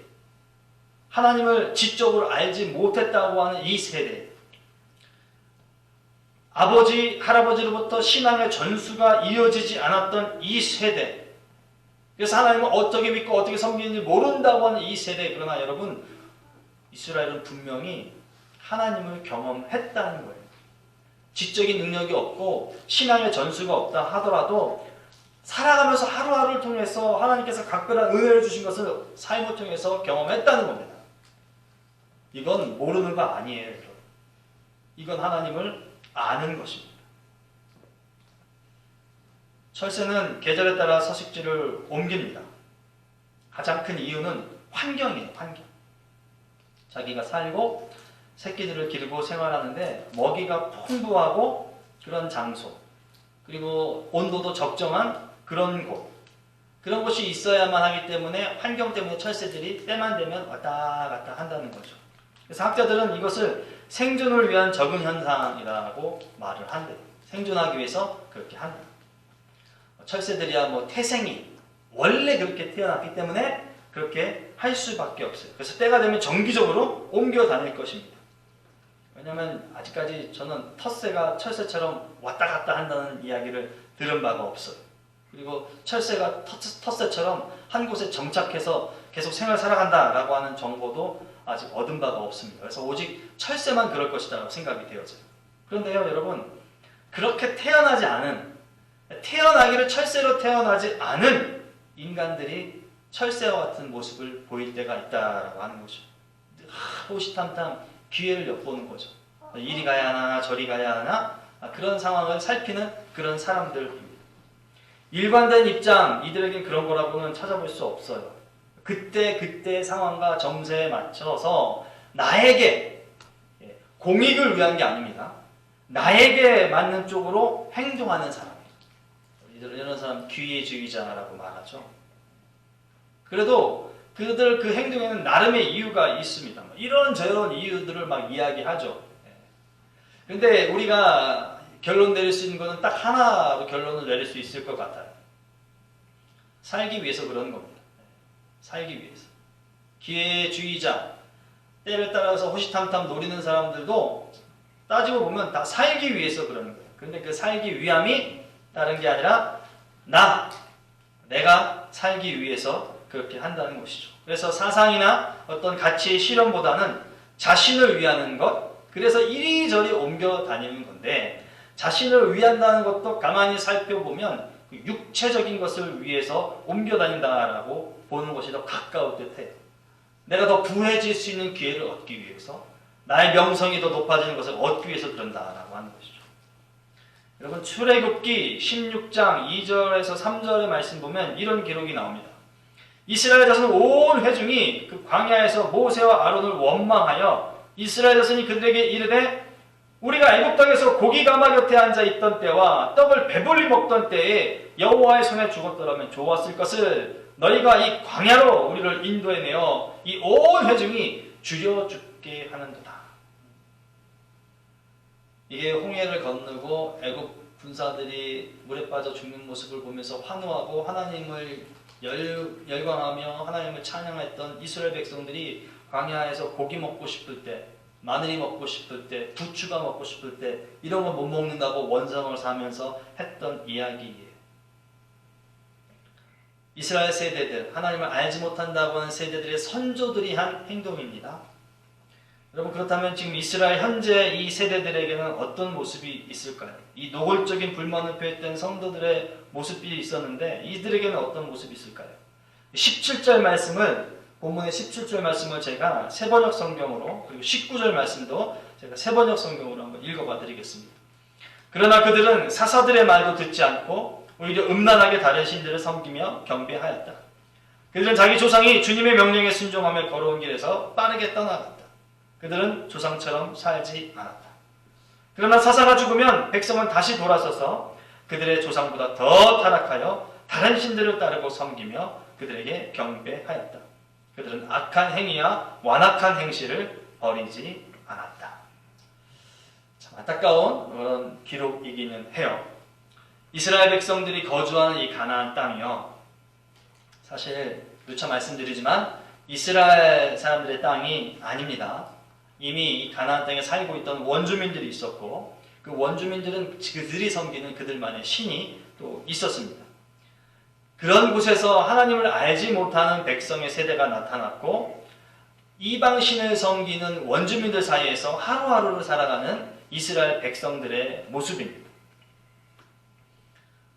하나님을 지적으로 알지 못했다고 하는 이 세대, 아버지, 할아버지로부터 신앙의 전수가 이어지지 않았던 이 세대, 그래서 하나님을 어떻게 믿고 어떻게 섬기는지 모른다고 하는 이 세대. 그러나 여러분, 이스라엘은 분명히 하나님을 경험했다는 거예요. 지적인 능력이 없고 신앙의 전수가 없다 하더라도 살아가면서 하루하루를 통해서 하나님께서 각별한 은혜를 주신 것을 삶을 통해서 경험했다는 겁니다. 이건 모르는 거 아니에요, 여러분. 이건 하나님을 아는 것입니다. 철새는 계절에 따라 서식지를 옮깁니다. 가장 큰 이유는 환경이에요, 환경. 자기가 살고 새끼들을 기르고 생활하는데 먹이가 풍부하고 그런 장소, 그리고 온도도 적정한 그런 곳, 그런 곳이 있어야만 하기 때문에 환경 때문에 철새들이 때만 되면 왔다 갔다 한다는 거죠. 그래서 학자들은 이것을 생존을 위한 적응 현상이라고 말을 한대요. 생존하기 위해서 그렇게 한다. 철새들이야 뭐 태생이 원래 그렇게 태어났기 때문에 그렇게 할 수밖에 없어요. 그래서 때가 되면 정기적으로 옮겨 다닐 것입니다. 왜냐하면 아직까지 저는 텃새가 철새처럼 왔다 갔다 한다는 이야기를 들은 바가 없어요. 그리고 철새가 텃새처럼 한 곳에 정착해서 계속 생활 살아간다라고 하는 정보도 아직 얻은 바가 없습니다. 그래서 오직 철새만 그럴 것이라고 생각이 되어져요. 그런데요, 여러분, 그렇게 태어나지 않은, 태어나기를 철새로 태어나지 않은 인간들이 철새와 같은 모습을 보일 때가 있다라고 하는 거죠. 호시탐탐 기회를 엿보는 거죠. 이리 가야 하나 저리 가야 하나 그런 상황을 살피는 그런 사람들입니다. 일관된 입장, 이들에겐 그런 거라고는 찾아볼 수 없어요. 그때 상황과 정세에 맞춰서 나에게 공익을 위한 게 아닙니다. 나에게 맞는 쪽으로 행동하는 사람이에요. 이런 사람 기회주의자라고 말하죠. 그래도 그들 그 행동에는 나름의 이유가 있습니다. 이런저런 이유들을 막 이야기하죠. 근데 우리가 결론 내릴 수 있는 것은 딱 하나로 결론을 내릴 수 있을 것 같아요. 살기 위해서 그러는 겁니다. 살기 위해서. 기회주의자, 때를 따라서 호시탐탐 노리는 사람들도 따지고 보면 다 살기 위해서 그러는 거예요. 근데 그 살기 위함이 다른 게 아니라 내가 살기 위해서 그렇게 한다는 것이죠. 그래서 사상이나 어떤 가치의 실현보다는 자신을 위하는 것, 그래서 이리저리 옮겨 다니는 건데, 자신을 위한다는 것도 가만히 살펴보면 육체적인 것을 위해서 옮겨 다닌다라고 보는 것이 더 가까울 듯해요. 내가 더 부해질 수 있는 기회를 얻기 위해서, 나의 명성이 더 높아지는 것을 얻기 위해서 그런다라고 하는 것이죠. 여러분, 출애굽기 16장 2절에서 3절의 말씀 보면 이런 기록이 나옵니다. 이스라엘 자손 온 회중이 그 광야에서 모세와 아론을 원망하여 이스라엘 자손이 그들에게 이르되 우리가 애굽 땅에서 고기 가마 곁에 앉아 있던 때와 떡을 배불리 먹던 때에 여호와의 손에 죽었더라면 좋았을 것을 너희가 이 광야로 우리를 인도해내어 이 온 회중이 죽여 죽게 하는도다. 이게 홍해를 건너고 애굽 군사들이 물에 빠져 죽는 모습을 보면서 환호하고 하나님을 열광하며 하나님을 찬양했던 이스라엘 백성들이 광야에서 고기 먹고 싶을 때, 마늘이 먹고 싶을 때, 부추가 먹고 싶을 때 이런 거 못 먹는다고 원성을 사면서 했던 이야기예요. 이스라엘 세대들, 하나님을 알지 못한다고 하는 세대들의 선조들이 한 행동입니다. 여러분, 그렇다면 지금 이스라엘 현재 이 세대들에게는 어떤 모습이 있을까요? 이 노골적인 불만을 표했던 성도들의 모습이 있었는데 이들에게는 어떤 모습이 있을까요? 17절 말씀을, 본문의 17절 말씀을 제가 세번역 성경으로, 그리고 19절 말씀도 제가 세번역 성경으로 한번 읽어봐 드리겠습니다. 그러나 그들은 사사들의 말도 듣지 않고 오히려 음란하게 다른 신들을 섬기며 경배하였다. 그들은 자기 조상이 주님의 명령에 순종하며 걸어온 길에서 빠르게 떠나갔다. 그들은 조상처럼 살지 않았다. 그러나 사사가 죽으면 백성은 다시 돌아서서 그들의 조상보다 더 타락하여 다른 신들을 따르고 섬기며 그들에게 경배하였다. 그들은 악한 행위와 완악한 행실을 버리지 않았다. 참 안타까운 그런 기록이기는 해요. 이스라엘 백성들이 거주하는 이 가나안 땅이요, 사실 누차 말씀드리지만 이스라엘 사람들의 땅이 아닙니다. 이미 이 가나안 땅에 살고 있던 원주민들이 있었고 그 원주민들은 그들이 섬기는 그들만의 신이 또 있었습니다. 그런 곳에서 하나님을 알지 못하는 백성의 세대가 나타났고 이방 신을 섬기는 원주민들 사이에서 하루하루를 살아가는 이스라엘 백성들의 모습입니다.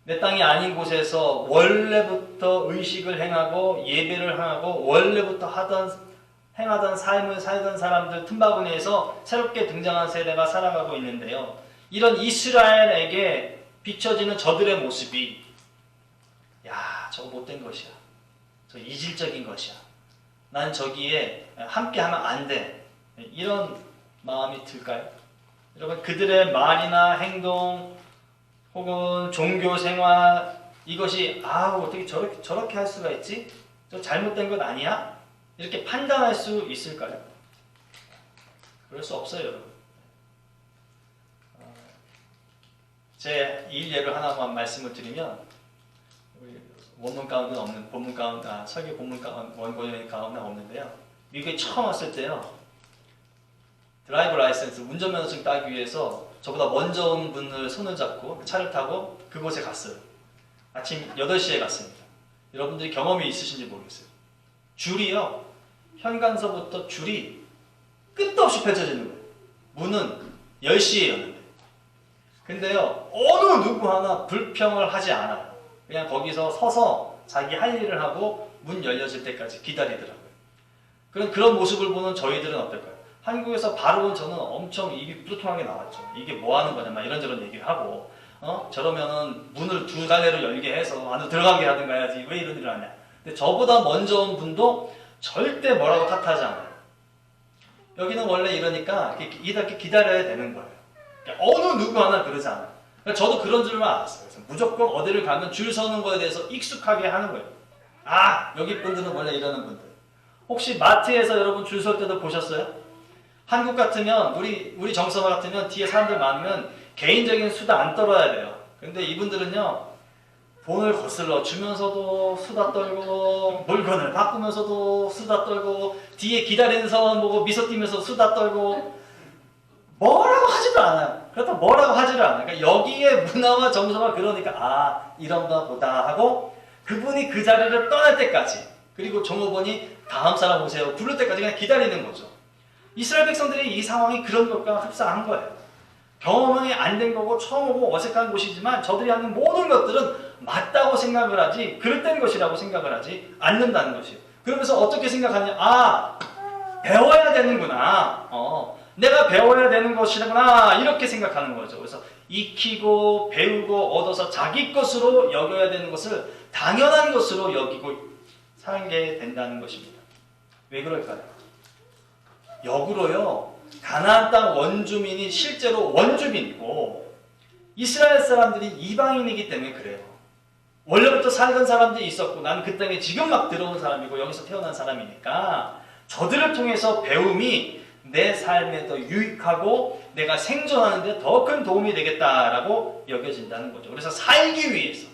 내 땅이 아닌 곳에서 원래부터 의식을 행하고 예배를 하고 원래부터 행하던 삶을 살던 사람들 틈바구니에서 새롭게 등장한 세대가 살아가고 있는데요. 이런 이스라엘에게 비춰지는 저들의 모습이 야, 저거 못된 것이야. 저 이질적인 것이야. 난 저기에 함께하면 안 돼. 이런 마음이 들까요? 여러분, 그들의 말이나 행동 혹은 종교 생활 이것이 어떻게 저렇게 할 수가 있지? 저 잘못된 것 아니야? 이렇게 판단할 수 있을까요? 그럴 수 없어요, 여러분. 제 일예를 하나만 말씀을 드리면 원문 가운데 없는 본문 가운데 설교 본문 가운데 원고의 가운데 없는데요. 미국에 처음 왔을 때요. 드라이브 라이센스 운전면허증 따기 위해서 저보다 먼저 온 분을 손을 잡고 차를 타고 그곳에 갔어요. 아침 8시에 갔습니다. 여러분들이 경험이 있으신지 모르겠어요. 줄이요. 현관서부터 줄이 끝도 없이 펼쳐지는 거예요. 문은 10시에 여는데. 근데요. 어느 누구 하나 불평을 하지 않아요. 그냥 거기서 서서 자기 할 일을 하고 문 열려질 때까지 기다리더라고요. 그런 모습을 보는 저희들은 어떨까요? 한국에서 바로 온 저는 엄청 입이 뿌듯하게 나왔죠. 이게 뭐 하는 거냐, 막 이런저런 얘기를 하고, 저러면은 문을 두 갈래로 열게 해서 안으로 들어가게 하든가 해야지. 왜 이런 일을 하냐. 근데 저보다 먼저 온 분도 절대 뭐라고 탓하지 않아요. 여기는 원래 이러니까 이렇게 기다려야 되는 거예요. 어느 누구 하나 그러지 않아요. 저도 그런 줄만 알았어요. 그래서 무조건 어디를 가면 줄 서는 거에 대해서 익숙하게 하는 거예요. 여기 분들은 원래 이러는 분들. 혹시 마트에서 여러분 줄 설 때도 보셨어요? 한국 같으면 우리 정서마 같으면 뒤에 사람들 많으면 개인적인 수다 안 떨어야 돼요. 근데 이분들은요. 돈을 거슬러 주면서도 수다 떨고 물건을 바꾸면서도 수다 떨고 뒤에 기다리는 사람 보고 미소 띄면서 수다 떨고 뭐라고 하지도 않아요. 그렇다고 뭐라고 하지를 않아요. 그러니까 여기에 문화와 정서가 그러니까 이런가 보다 하고 그분이 그 자리를 떠날 때까지 그리고 종업원이 다음 사람 오세요 부를 때까지 그냥 기다리는 거죠. 이스라엘 백성들이 이 상황이 그런 것과 흡사한 거예요. 경험이 안 된 거고 처음 오고 어색한 곳이지만 저들이 하는 모든 것들은 맞다고 생각을 하지 그릇된 것이라고 생각을 하지 않는다는 것이에요. 그러면서 어떻게 생각하냐. 배워야 되는구나. 내가 배워야 되는 것이구나. 이렇게 생각하는 거죠. 그래서 익히고 배우고 얻어서 자기 것으로 여겨야 되는 것을 당연한 것으로 여기고 살게 된다는 것입니다. 왜 그럴까요? 역으로요. 가나안 땅 원주민이 실제로 원주민이고 이스라엘 사람들이 이방인이기 때문에 그래요. 원래부터 살던 사람들이 있었고 나는 그 땅에 지금 막 들어온 사람이고 여기서 태어난 사람이니까 저들을 통해서 배움이 내 삶에 더 유익하고 내가 생존하는 데 더 큰 도움이 되겠다라고 여겨진다는 거죠. 그래서 살기 위해서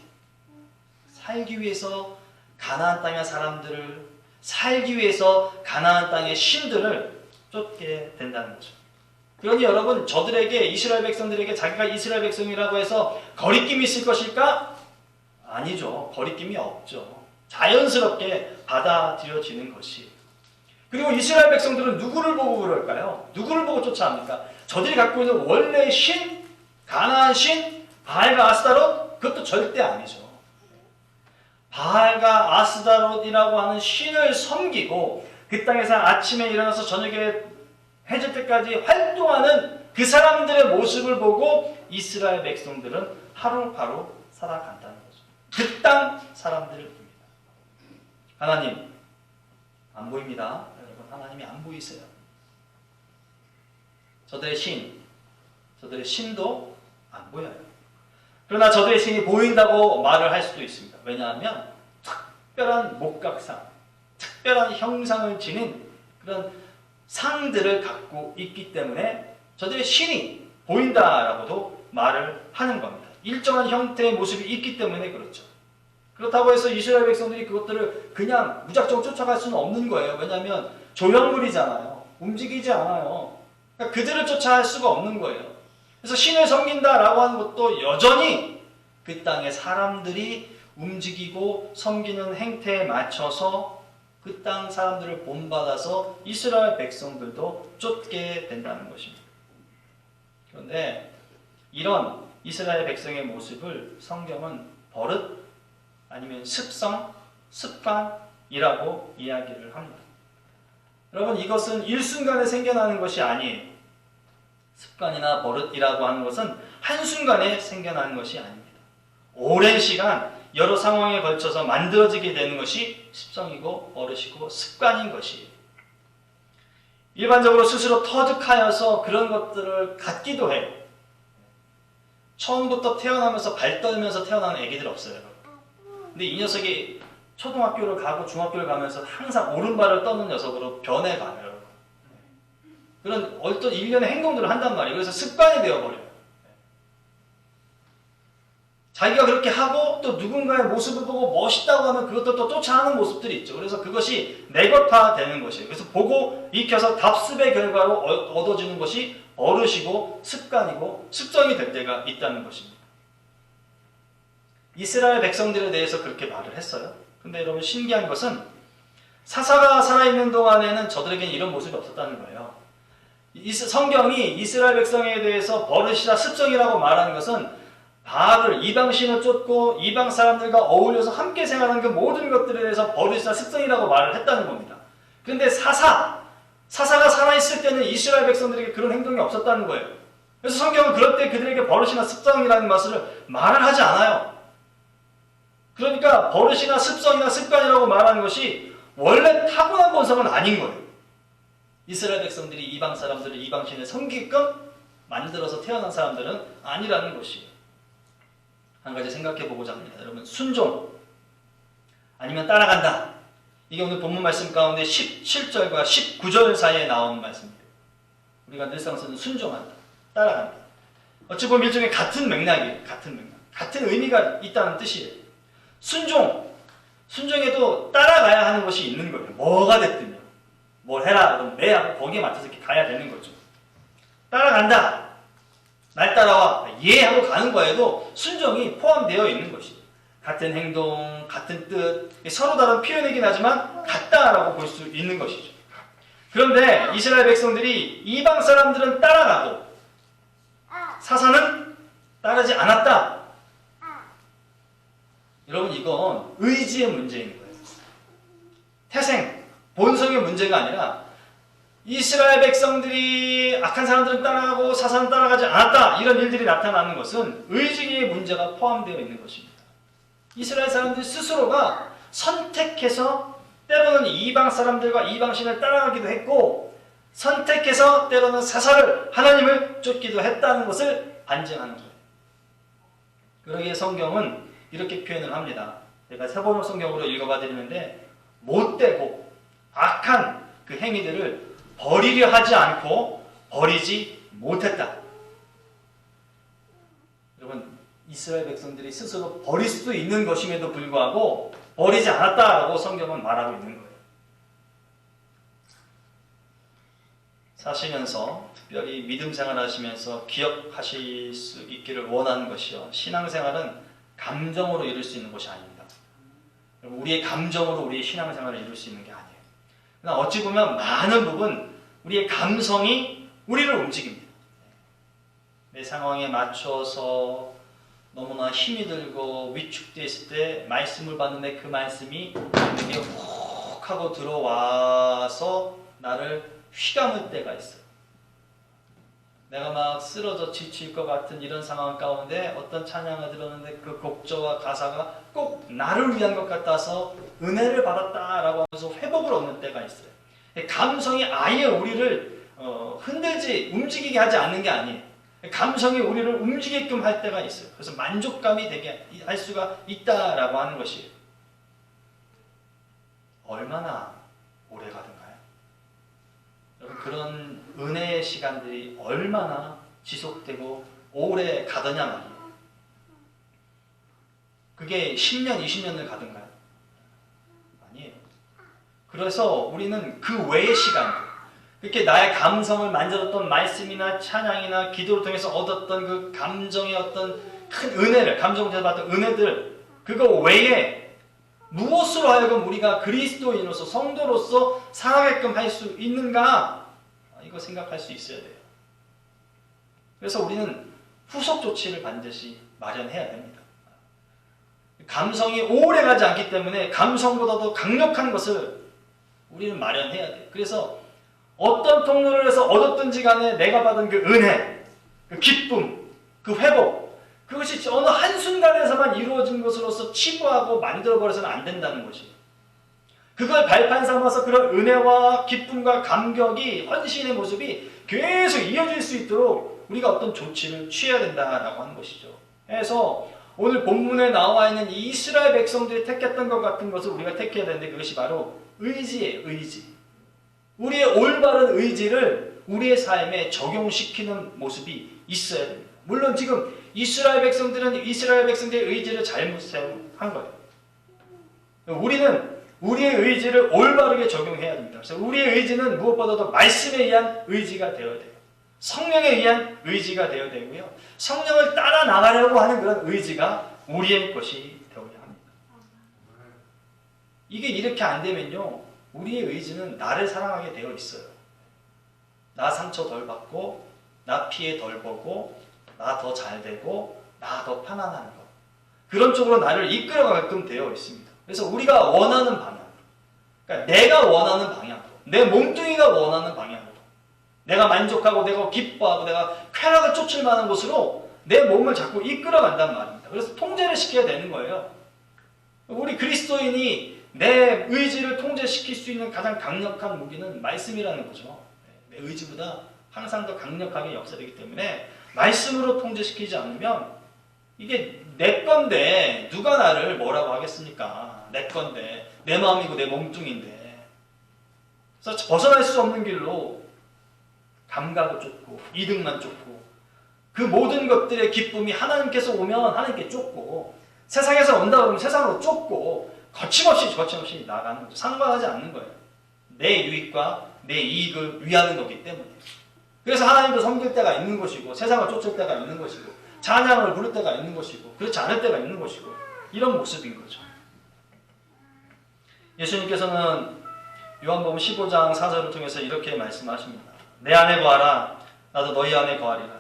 가나안 땅의 사람들을 살기 위해서 가나안 땅의 신들을 쫓게 된다는 거죠. 그러니 여러분 저들에게 이스라엘 백성들에게 자기가 이스라엘 백성이라고 해서 거리낌이 있을 것일까? 아니죠. 거리낌이 없죠. 자연스럽게 받아들여지는 것이. 그리고 이스라엘 백성들은 누구를 보고 그럴까요? 누구를 보고 쫓아합니까? 저들이 갖고 있는 원래의 신, 가나안 신, 바알과 아스타롯? 그것도 절대 아니죠. 바알과 아스타롯이라고 하는 신을 섬기고 그 땅에서 아침에 일어나서 저녁에 해질 때까지 활동하는 그 사람들의 모습을 보고 이스라엘 백성들은 하루하루 살아간다는 거죠. 그 땅 사람들입니다. 하나님 안 보입니다. 여러분 하나님이 안 보이세요. 저들의 신도 안 보여요. 그러나 저들의 신이 보인다고 말을 할 수도 있습니다. 왜냐하면 특별한 목각상, 특별한 형상을 지닌 그런 상들을 갖고 있기 때문에 저들의 신이 보인다라고도 말을 하는 겁니다. 일정한 형태의 모습이 있기 때문에 그렇죠. 그렇다고 해서 이스라엘 백성들이 그것들을 그냥 무작정 쫓아갈 수는 없는 거예요. 왜냐하면 조형물이잖아요. 움직이지 않아요. 그러니까 그들을 쫓아갈 수가 없는 거예요. 그래서 신을 섬긴다라고 하는 것도 여전히 그 땅의 사람들이 움직이고 섬기는 행태에 맞춰서 그 땅 사람들을 본받아서 이스라엘 백성들도 쫓게 된다는 것입니다. 그런데 이런 이스라엘 백성의 모습을 성경은 버릇 아니면 습성, 습관이라고 이야기를 합니다. 여러분, 이것은 일순간에 생겨나는 것이 아니에요. 습관이나 버릇이라고 하는 것은 한순간에 생겨나는 것이 아닙니다. 오랜 시간 여러 상황에 걸쳐서 만들어지게 되는 것이 습성이고 버릇이고 습관인 것이에요. 일반적으로 스스로 터득하여서 그런 것들을 갖기도 해요. 처음부터 태어나면서 발 떨면서 태어나는 애기들 없어요. 근데 이 녀석이 초등학교를 가고 중학교를 가면서 항상 오른발을 떠는 녀석으로 변해가요. 그런 어떤 일련의 행동들을 한단 말이에요. 그래서 습관이 되어버려요. 자기가 그렇게 하고 또 누군가의 모습을 보고 멋있다고 하면 그것도 또 쫓아하는 모습들이 있죠. 그래서 그것이 내 것화되는 것이에요. 그래서 보고 익혀서 답습의 결과로 얻어지는 것이 버릇이고 습관이고 습성이 될 때가 있다는 것입니다. 이스라엘 백성들에 대해서 그렇게 말을 했어요. 근데 여러분, 신기한 것은 사사가 살아있는 동안에는 저들에게는 이런 모습이 없었다는 거예요. 성경이 이스라엘 백성에 대해서 버릇이나 습성이라고 말하는 것은 바알을, 이방신을 쫓고 이방 사람들과 어울려서 함께 생활하는 그 모든 것들에 대해서 버릇이나 습성이라고 말을 했다는 겁니다. 그런데 사사가 살아있을 때는 이스라엘 백성들에게 그런 행동이 없었다는 거예요. 그래서 성경은 그럴 때 그들에게 버릇이나 습성이라는 것을 말을 하지 않아요. 그러니까 버릇이나 습성이나 습관이라고 말하는 것이 원래 타고난 본성은 아닌 거예요. 이스라엘 백성들이 이방 사람들을 이방신을 섬기게끔 만들어서 태어난 사람들은 아니라는 것이에요. 한 가지 생각해 보고자 합니다. 여러분, 순종 아니면 따라간다. 이게 오늘 본문 말씀 가운데 17절과 19절 사이에 나오는 말씀입니다. 우리가 늘상 쓰는 순종한다, 따라간다. 어찌 보면 일종의 같은 맥락이에요. 같은 의미가 있다는 뜻이에요. 순종에도 따라가야 하는 것이 있는 거예요. 뭐가 됐든요. 뭘 해라, 그럼 네 하고 거기에 맞춰서 이렇게 가야 되는 거죠. 따라간다. 날 따라와. 예 하고 가는 거에도 순종이 포함되어 있는 것이죠. 같은 행동, 같은 뜻, 서로 다른 표현이긴 하지만 같다라고 볼 수 있는 것이죠. 그런데 이스라엘 백성들이 이방 사람들은 따라가고 사사는 따르지 않았다. 여러분, 이건 의지의 문제인 거예요. 태생, 본성의 문제가 아니라 이스라엘 백성들이 악한 사람들은 따라가고 사사는 따라가지 않았다. 이런 일들이 나타나는 것은 의지의 문제가 포함되어 있는 것입니다. 이스라엘 사람들 스스로가 선택해서 때로는 이방 사람들과 이방신을 따라가기도 했고 선택해서 때로는 사사를, 하나님을 쫓기도 했다는 것을 반증하는 거예요. 그러기에 성경은 이렇게 표현을 합니다. 제가 세번역 성경으로 읽어봐 드리는데 못되고 악한 그 행위들을 버리려 하지 않고 버리지 못했다. 여러분, 이스라엘 백성들이 스스로 버릴 수도 있는 것임에도 불구하고 버리지 않았다라고 성경은 말하고 있는 거예요. 사시면서 특별히 믿음 생활하시면서 기억하실 수 있기를 원하는 것이요. 신앙생활은 감정으로 이룰 수 있는 것이 아닙니다. 우리의 감정으로 우리의 신앙생활을 이룰 수 있는 게 아니에요. 그러나 어찌 보면 많은 부분 우리의 감성이 우리를 움직입니다. 내 상황에 맞춰서 너무나 힘이 들고 위축되어 있을 때 말씀을 받는데 그 말씀이 내게 훅 하고 들어와서 나를 휘감을 때가 있어요. 내가 막 쓰러져 지칠 것 같은 이런 상황 가운데 어떤 찬양을 들었는데 그 곡조와 가사가 꼭 나를 위한 것 같아서 은혜를 받았다라고 하면서 회복을 얻는 때가 있어요. 감성이 아예 우리를 흔들지, 움직이게 하지 않는 게 아니에요. 감성이 우리를 움직이게끔 할 때가 있어요. 그래서 만족감이 되게 할 수가 있다라고 하는 것이에요. 얼마나 오래 가든가요? 여러분, 그런 은혜의 시간들이 얼마나 지속되고 오래 가더냐 말이에요. 그게 10년, 20년을 가든가요? 아니에요. 그래서 우리는 그 외의 시간들, 이렇게 나의 감성을 만져줬던 말씀이나 찬양이나 기도를 통해서 얻었던 그 감정의 어떤 큰 은혜를, 감정을 통해서 받던 은혜들, 그거 외에 무엇으로 하여금 우리가 그리스도인으로서 성도로서 살아가게끔 할 수 있는가? 이거 생각할 수 있어야 돼요. 그래서 우리는 후속 조치를 반드시 마련해야 됩니다. 감성이 오래 가지 않기 때문에 감성보다도 강력한 것을 우리는 마련해야 돼요. 그래서 어떤 통로를 해서 얻었든지 간에 내가 받은 그 은혜, 그 기쁨, 그 회복, 그것이 어느 한순간에서만 이루어진 것으로서 치부하고 만들어버려서는 안 된다는 것이에요. 그걸 발판 삼아서 그런 은혜와 기쁨과 감격이, 헌신의 모습이 계속 이어질 수 있도록 우리가 어떤 조치를 취해야 된다라고 하는 것이죠. 그래서 오늘 본문에 나와 있는 이 이스라엘 백성들이 택했던 것 같은 것을 우리가 택해야 되는데, 그것이 바로 의지예요. 의지. 우리의 올바른 의지를 우리의 삶에 적용시키는 모습이 있어야 됩니다. 물론 지금 이스라엘 백성들은 이스라엘 백성들의 의지를 잘못 사용한 거예요. 우리는 우리의 의지를 올바르게 적용해야 됩니다. 그래서 우리의 의지는 무엇보다도 말씀에 의한 의지가 되어야 돼요. 성령에 의한 의지가 되어야 되고요. 성령을 따라 나가려고 하는 그런 의지가 우리의 것이 되어야 합니다. 이게 이렇게 안 되면요, 우리의 의지는 나를 사랑하게 되어 있어요. 나 상처 덜 받고, 나 피해 덜 보고, 나 더 잘 되고, 나 더 편안한 것. 그런 쪽으로 나를 이끌어가게끔 되어 있습니다. 그래서 우리가 원하는 방향, 그러니까 내가 원하는 방향, 내 몸뚱이가 원하는 방향으로, 내가 만족하고 내가 기뻐하고 내가 쾌락을 쫓을 만한 곳으로 내 몸을 자꾸 이끌어간단 말입니다. 그래서 통제를 시켜야 되는 거예요. 우리 그리스도인이 내 의지를 통제시킬 수 있는 가장 강력한 무기는 말씀이라는 거죠. 내 의지보다 항상 더 강력하게 역사되기 때문에 말씀으로 통제시키지 않으면 이게 내 건데 누가 나를 뭐라고 하겠습니까? 내 건데, 내 마음이고 내 몸뚱인데. 그래서 벗어날 수 없는 길로 감각을 쫓고 이득만 쫓고, 그 모든 것들의 기쁨이 하나님께서 오면 하나님께 쫓고, 세상에서 온다 그러면 세상으로 쫓고, 거침없이 나가는 거죠. 상관하지 않는 거예요. 내 유익과 내 이익을 위하는 거기 때문에. 그래서 하나님도 섬길 때가 있는 것이고, 세상을 쫓을 때가 있는 것이고, 찬양을 부를 때가 있는 것이고, 그렇지 않을 때가 있는 것이고, 이런 모습인 거죠. 예수님께서는 요한복음 15장 4절을 통해서 이렇게 말씀하십니다. 내 안에 거하라, 나도 너희 안에 거하리라.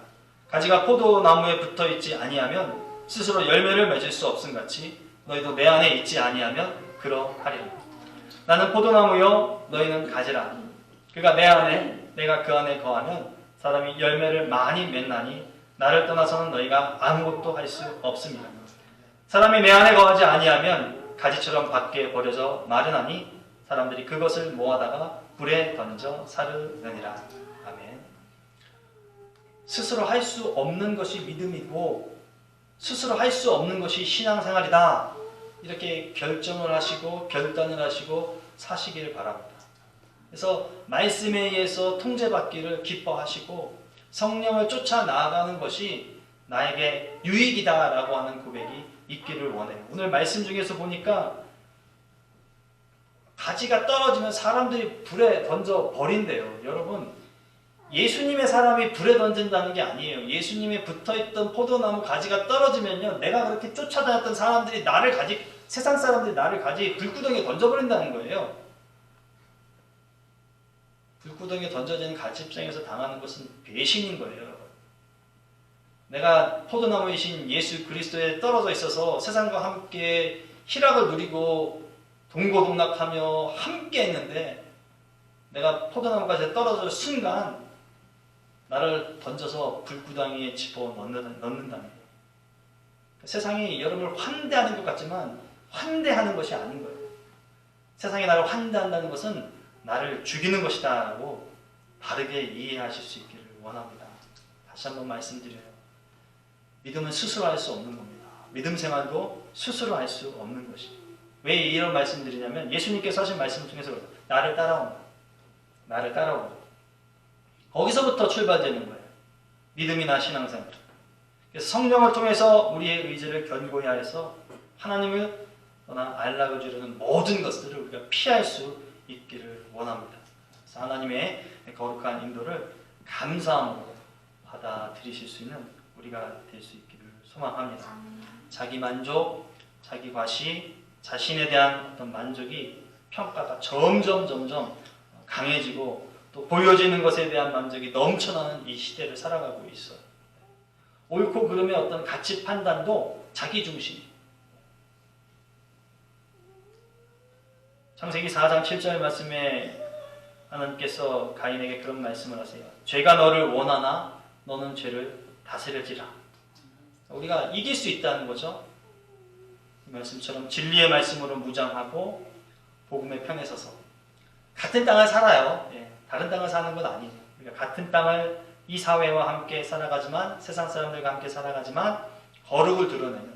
가지가 포도나무에 붙어있지 아니하면 스스로 열매를 맺을 수 없음같이 너희도 내 안에 있지 아니하면 그러하리라. 나는 포도나무요 너희는 가지라. 그가 내 안에, 내가 그 안에 거하면 사람이 열매를 많이 맺나니 나를 떠나서는 너희가 아무것도 할 수 없습니다. 사람이 내 안에 거하지 아니하면 가지처럼 밖에 버려져 마르나니 사람들이 그것을 모아다가 불에 던져 사르느니라. 아멘. 스스로 할 수 없는 것이 믿음이고, 스스로 할 수 없는 것이 신앙생활이다. 이렇게 결정을 하시고 결단을 하시고 사시기를 바랍니다. 그래서 말씀에 의해서 통제받기를 기뻐하시고 성령을 쫓아 나아가는 것이 나에게 유익이다라고 하는 고백이 있기를 원해요. 오늘 말씀 중에서 보니까 가지가 떨어지면 사람들이 불에 던져 버린대요. 여러분, 예수님의 사람이 불에 던진다는 게 아니에요. 예수님의 붙어있던 포도나무 가지가 떨어지면요, 내가 그렇게 쫓아다녔던 사람들이 세상 사람들이 나를 불구덩이에 던져버린다는 거예요. 불구덩이에 던져지는 가지 입장에서 당하는 것은 배신인 거예요. 내가 포도나무이신 예수 그리스도에 떨어져 있어서 세상과 함께 희락을 누리고 동고동락하며 함께 했는데, 내가 포도나무 가지에 떨어질 순간 나를 던져서 불구덩이에 집어넣는다는 거예요. 세상이 여러분을 환대하는 것 같지만 환대하는 것이 아닌 거예요. 세상이 나를 환대한다는 것은 나를 죽이는 것이다 라고 바르게 이해하실 수 있기를 원합니다. 다시 한번 말씀드려요. 믿음은 스스로 할 수 없는 겁니다. 믿음 생활도 스스로 할 수 없는 것입니다. 왜 이런 말씀드리냐면, 예수님께서 하신 말씀을 통해서 나를 따라온다. 나를 따라온다. 거기서부터 출발되는 거예요. 믿음이나 신앙생활. 그래서 성령을 통해서 우리의 의지를 견고히 하여서 하나님을 떠나 알락을 주려는 모든 것들을 우리가 피할 수 있기를 원합니다. 그래서 하나님의 거룩한 인도를 감사함으로 받아들이실 수 있는 우리가 될 수 있기를 소망합니다. 자기 만족, 자기 과시, 자신에 대한 어떤 만족이 평가가 점점 강해지고 또 보여지는 것에 대한 만족이 넘쳐나는 이 시대를 살아가고 있어요. 옳고 그름의 어떤 가치 판단도 자기 중심. 창세기 4장 7절 말씀에 하나님께서 가인에게 그런 말씀을 하세요. 죄가 너를 원하나 너는 죄를 다스려지라. 우리가 이길 수 있다는 거죠. 이 말씀처럼 진리의 말씀으로 무장하고 복음의 편에 서서 같은 땅을 살아요. 다른 땅을 사는 건 아니에요. 우리가 같은 땅을 이 사회와 함께 살아가지만 세상 사람들과 함께 살아가지만 거룩을 드러내는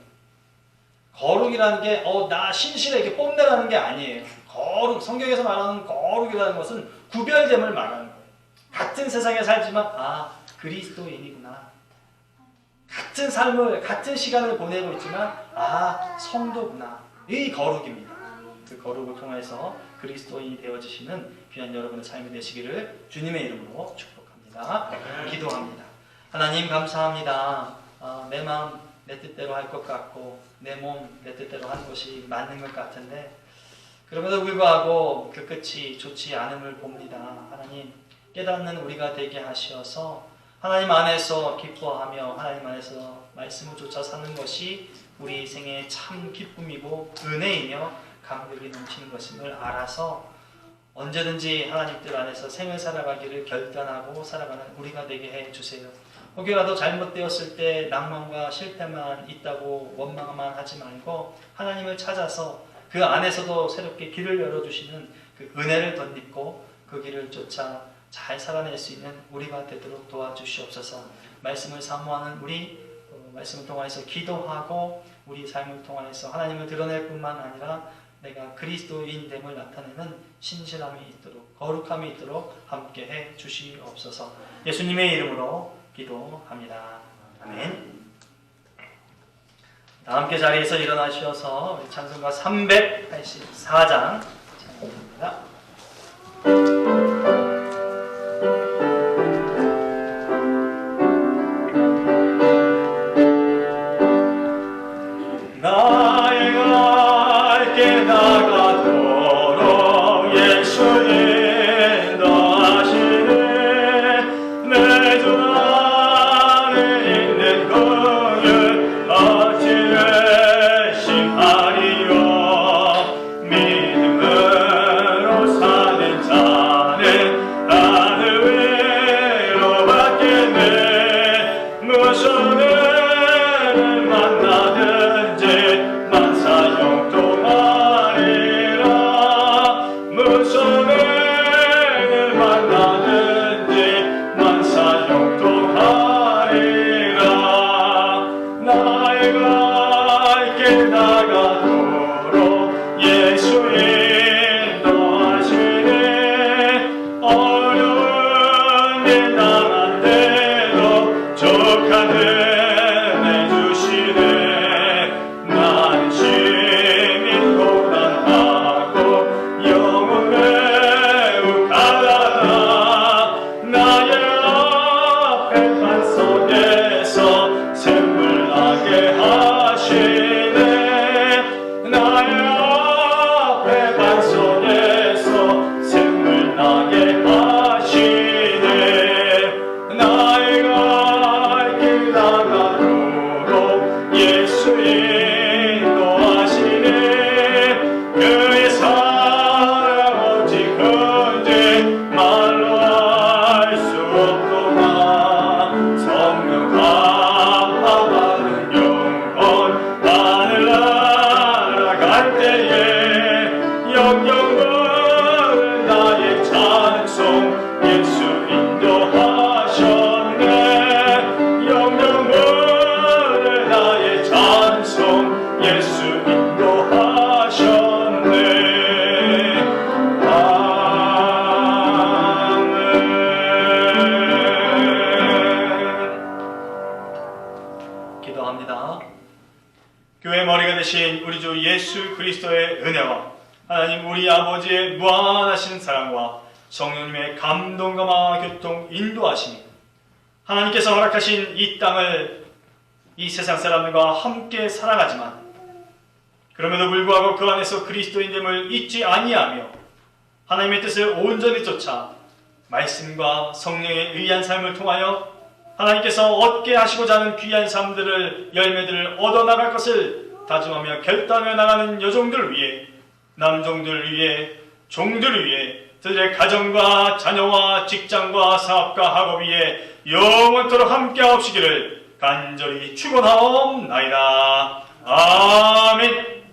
거룩이라는 게 나 신실해 이렇게 뽐내라는 게 아니에요. 거룩, 성경에서 말하는 거룩이라는 것은 구별됨을 말하는 거예요. 같은 세상에 살지만 그리스도인이구나. 같은 삶을 같은 시간을 보내고 있지만 성도구나. 이 거룩입니다. 그 거룩을 통해서 그리스도인이 되어지시는 귀한 여러분의 삶이 되시기를 주님의 이름으로 축복합니다. 기도합니다. 하나님 감사합니다. 내 마음 내 뜻대로 할 것 같고 내 몸 내 뜻대로 하는 것이 맞는 것 같은데 그럼에도 불구하고 그 끝이 좋지 않음을 봅니다. 하나님 깨닫는 우리가 되게 하시어서 하나님 안에서 기뻐하며 하나님 안에서 말씀을 쫓아 사는 것이 우리 생애의 참 기쁨이고 은혜이며 감격이 넘치는 것임을 알아서 언제든지 하나님 뜻 안에서 생을 살아가기를 결단하고 살아가는 우리가 되게 해주세요. 혹여라도 잘못되었을 때 낭만과 실패만 있다고 원망만 하지 말고 하나님을 찾아서 그 안에서도 새롭게 길을 열어주시는 그 은혜를 덧입고 그 길을 쫓아 잘 살아낼 수 있는 우리가 되도록 도와주시옵소서. 말씀을 사모하는 우리, 말씀을 통해서 기도하고 우리 삶을 통해서 하나님을 드러낼 뿐만 아니라 내가 그리스도인됨을 나타내는 신실함이 있도록 거룩함이 있도록 함께해 주시옵소서. 예수님의 이름으로 기도합니다. 아멘. 다 함께 자리에서 일어나셔서 우리 찬송가 384장 찬양합니다. 나의 갈 깨달아도록 예수님 너하시네 내 주 안에 있는 그를 어찌 의심하리요 믿음으로 사는 자는 하늘 위로 받겠네 무슨 은혜를 만나든지 만사형통하리라 무슨 은혜를 만나든지 만사형통하리라 나의 갈 길 나가도록 예수 인도하시네 어려운 일 당한데도 족한 은혜 주시네 나는 심히 고단하고 영혼 매우 가난하 나의 앞에 판 속에서 샘물 나게 하시네 나의 앞에 판 속에서 샘물 나게 하시네 나의 갈 길 나가도록 예수 인도하시네 그의 사랑 오직 흔히 말로 알 수 없구나 성령 감화받는 영혼 하늘 날아갈 때에 영영은 나의 찬송 예수 인도하셨네 영영은 나의 찬송 예수 인도하셨네 아멘. 기도합니다. 교회 머리가 되신 되신 우리 주 예수 그리스도의 은혜와 하나님 우리 아버지의 무한하신 사랑과 성령님의 감동감화 교통 인도하심이 하나님께서 허락하신 이 땅을 이 세상 사람들과 함께 살아가지만 그럼에도 불구하고 그 안에서 그리스도인됨을 잊지 아니하며 하나님의 뜻을 온전히 쫓아 말씀과 성령에 의한 삶을 통하여 하나님께서 얻게 하시고자 하는 귀한 삶들을 열매들을 얻어나갈 것을 다짐하며 결단해 나가는 여종들을 위해 남종들을 위해 종들을 위해 그들의 가정과 자녀와 직장과 사업과 학업 위에 영원토록 함께하옵시기를 간절히 축원하옵나이다. 아멘.